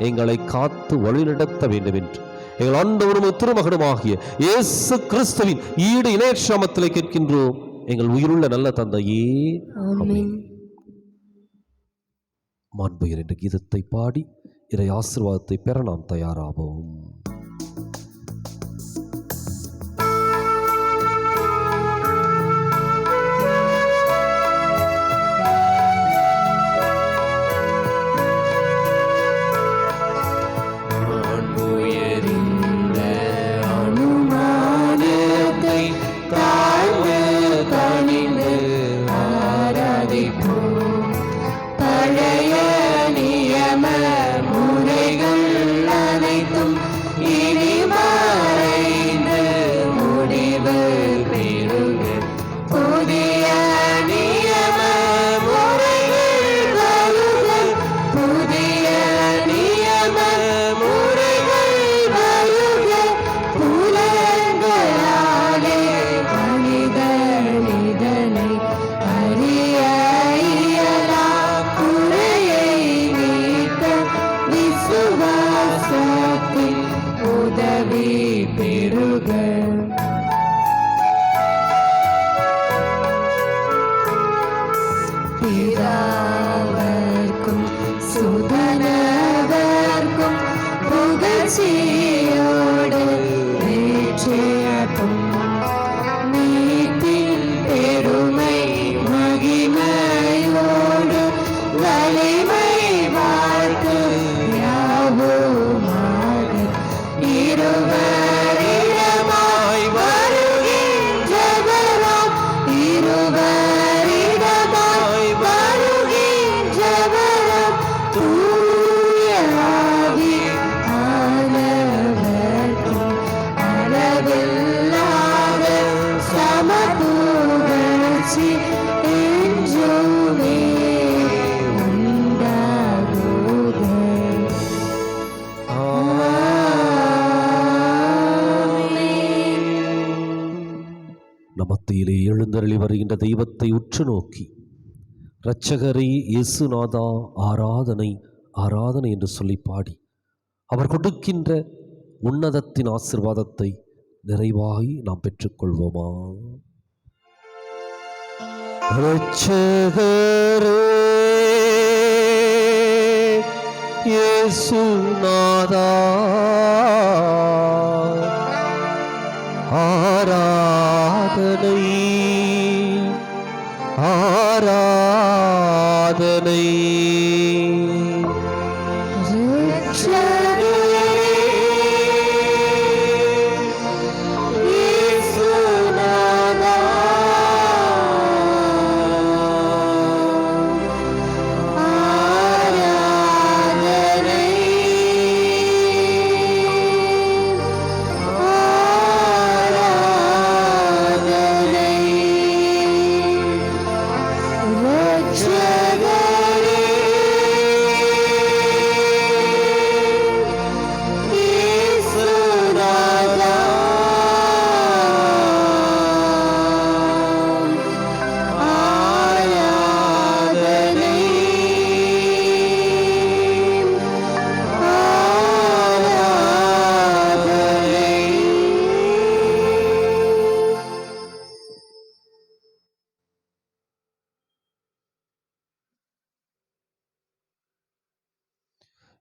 எங்களை காத்து வழிநடத்த வேண்டும் என்று எங்கள் ஆண்டவரும் திருமகனுமாகிய இயேசு கிறிஸ்துவின் ஈடு இணையற்றாமத்திலே கேட்கின்றோம் எங்கள் உயிருள்ள நல்ல தந்தையே, ஆமென். மாண்புயர் என்ற கீதத்தை பாடி இறை ஆசீர்வாதத்தை பெற நாம் தயாராவோம். பிதாவர்க்கும் சுதனவர்க்கும் புகழ்ச்சியோடு வெற்றியாகும் நீதின் பெருமை மகிமையோடு வலிமை வாழ்த்து யாவுமாக இருவரிடமாய் வருகின்றவராம் இருவரிடமாய் வருகின்றவராம் தூய ஆவி ஆனவர்க்கும் அளவில்லாத சமபுகழ்ச்சி என்றுமே உண்டாகுக. நமத்திலே எழுந்தருளி வருகின்ற தெய்வத்தை உற்று நோக்கி, இரட்சகரே இயேசுநாதா ஆராதனை ஆராதனை என்று சொல்லி பாடி அவர் கொடுக்கின்ற உன்னதத்தின் ஆசீர்வாதத்தை நிறைவாய் நாம் பெற்றுக்கொள்வோமா. இரட்சகரே இயேசுநாதா ஆராதனை ஆராதனை.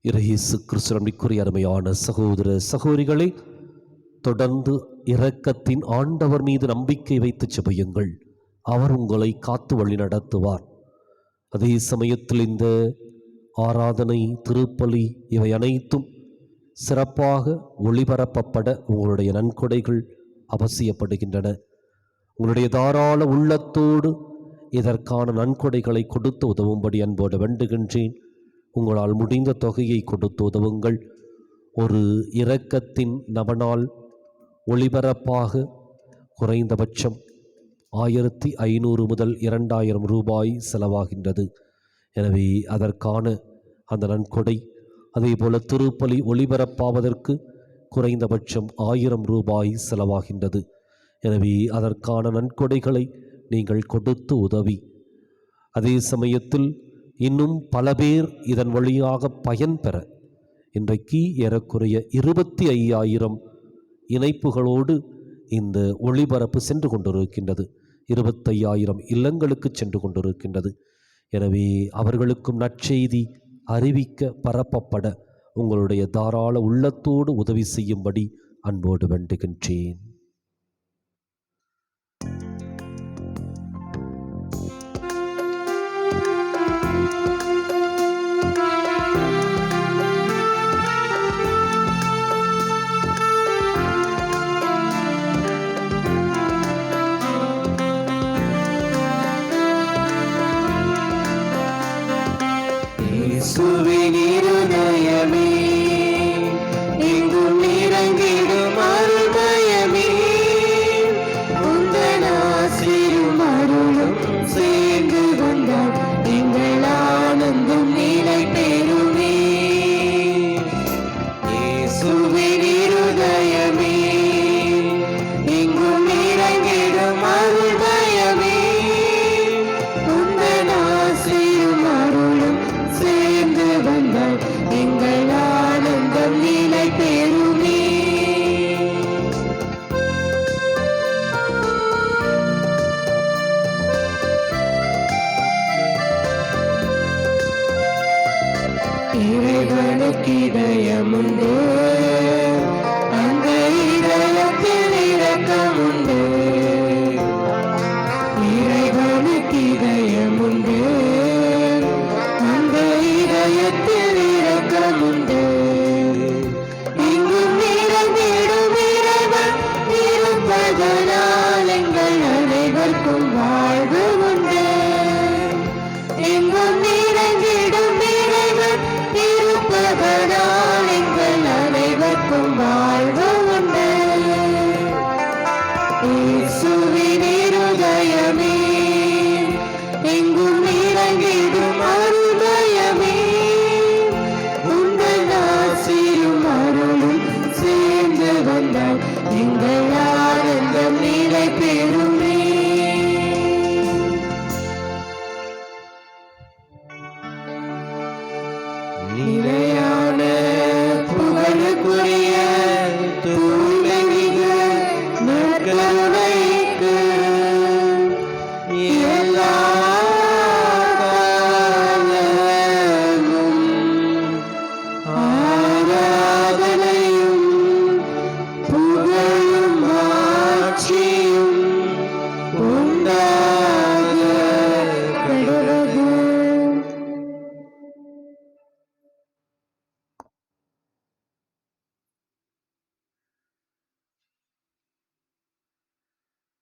இயேசு கிறிஸ்துவிற்குரிய அருமையான சகோதர சகோதரிகளை, தொடர்ந்து இரக்கத்தின் ஆண்டவர் மீது நம்பிக்கை வைத்து செபியுங்கள். அவர் உங்களை காத்து வழி நடத்துவார். அதே சமயத்தில் இந்த ஆராதனை, திருப்பலி இவை அனைத்தும் சிறப்பாக ஒளிபரப்பப்பட உங்களுடைய நன்கொடைகள் அவசியப்படுகின்றன. உங்களுடைய தாராள உள்ளத்தோடு இதற்கான நன்கொடைகளை கொடுத்து உதவும்படி அன்போடு வேண்டுகின்றேன். உங்களால் முடிந்த தொகையை கொடுத்து உதவுங்கள். ஒரு இரக்கத்தின் நபனால் ஒளிபரப்பாக குறைந்தபட்சம் 1500 முதல் 2000 ரூபாய் செலவாகின்றது. எனவே அதற்கான அந்த நன்கொடை, அதே போல திருப்பலி ஒளிபரப்பாவதற்கு குறைந்தபட்சம் 1000 ரூபாய் செலவாகின்றது. எனவே அதற்கான நன்கொடைகளை நீங்கள் கொடுத்து உதவி, அதே சமயத்தில் இன்னும் பல பேர் இதன் வழியாக பயன்பெற இன்றைக்கு ஏறக்குறைய 25,000 இணைப்புகளோடு இந்த ஒளிபரப்பு சென்று கொண்டிருக்கின்றது. 25,000 இல்லங்களுக்கு சென்று கொண்டிருக்கின்றது. எனவே அவர்களுக்கும் நற்செய்தி அறிவிக்க பரப்பப்பட உங்களுடைய தாராள உள்ளத்தோடு உதவி செய்யும்படி அன்போடு வேண்டுகின்றேன். இயேசுவின் இருதயமே, எங்கும் நிறைந்திடும் அருள்மயமே, உந்தன் ஆசீரும் அருளும் சேர்ந்து வந்தால் எங்கள் ஆனந்தம் நிலை பெறுமே. இயேசுவின் இருதயமே, எங்கும் நிறைந்திடும் அருள்மயமே, உந்தன் ஆசீரும் அருளும் சேர்ந்து வந்தால் எங்கள் ஆனந்தம் நிலை பெறுமே. இறைவனுக்கு இதயமுண்டு, அந்த இதயத்தில் இரக்கமுண்டு. இறைவனுக்கு இதயமுண்டு, அந்த இதயத்தில் இரக்கமுண்டு. இங்கும் நிறைந்திடும் இறைவன் இருப்பதனால் எங்கள் அனைவருக்கும் வாழ்வு உண்டு. எங்கும் நிறைந்திடும் இறைவன் இருப்பதனால் எங்கள் அனைவருக்கும் வாழ்வு உண்டு. இயேசுவின் இருதயமே, எங்கும் நிறைந்திடும் அருள்மயமே, உந்தன் ஆசீரும் அருளும் சேர்ந்து வந்தால் எங்கள் ஆனந்தம் நிலை பெறுமே. நிலையான புகழுக்குரிய தூய்மை மிகு நற்கருணைக்கு எல்லா காலமும் ஆராதனையும் புகழும் ஆட்சியும் உண்டாக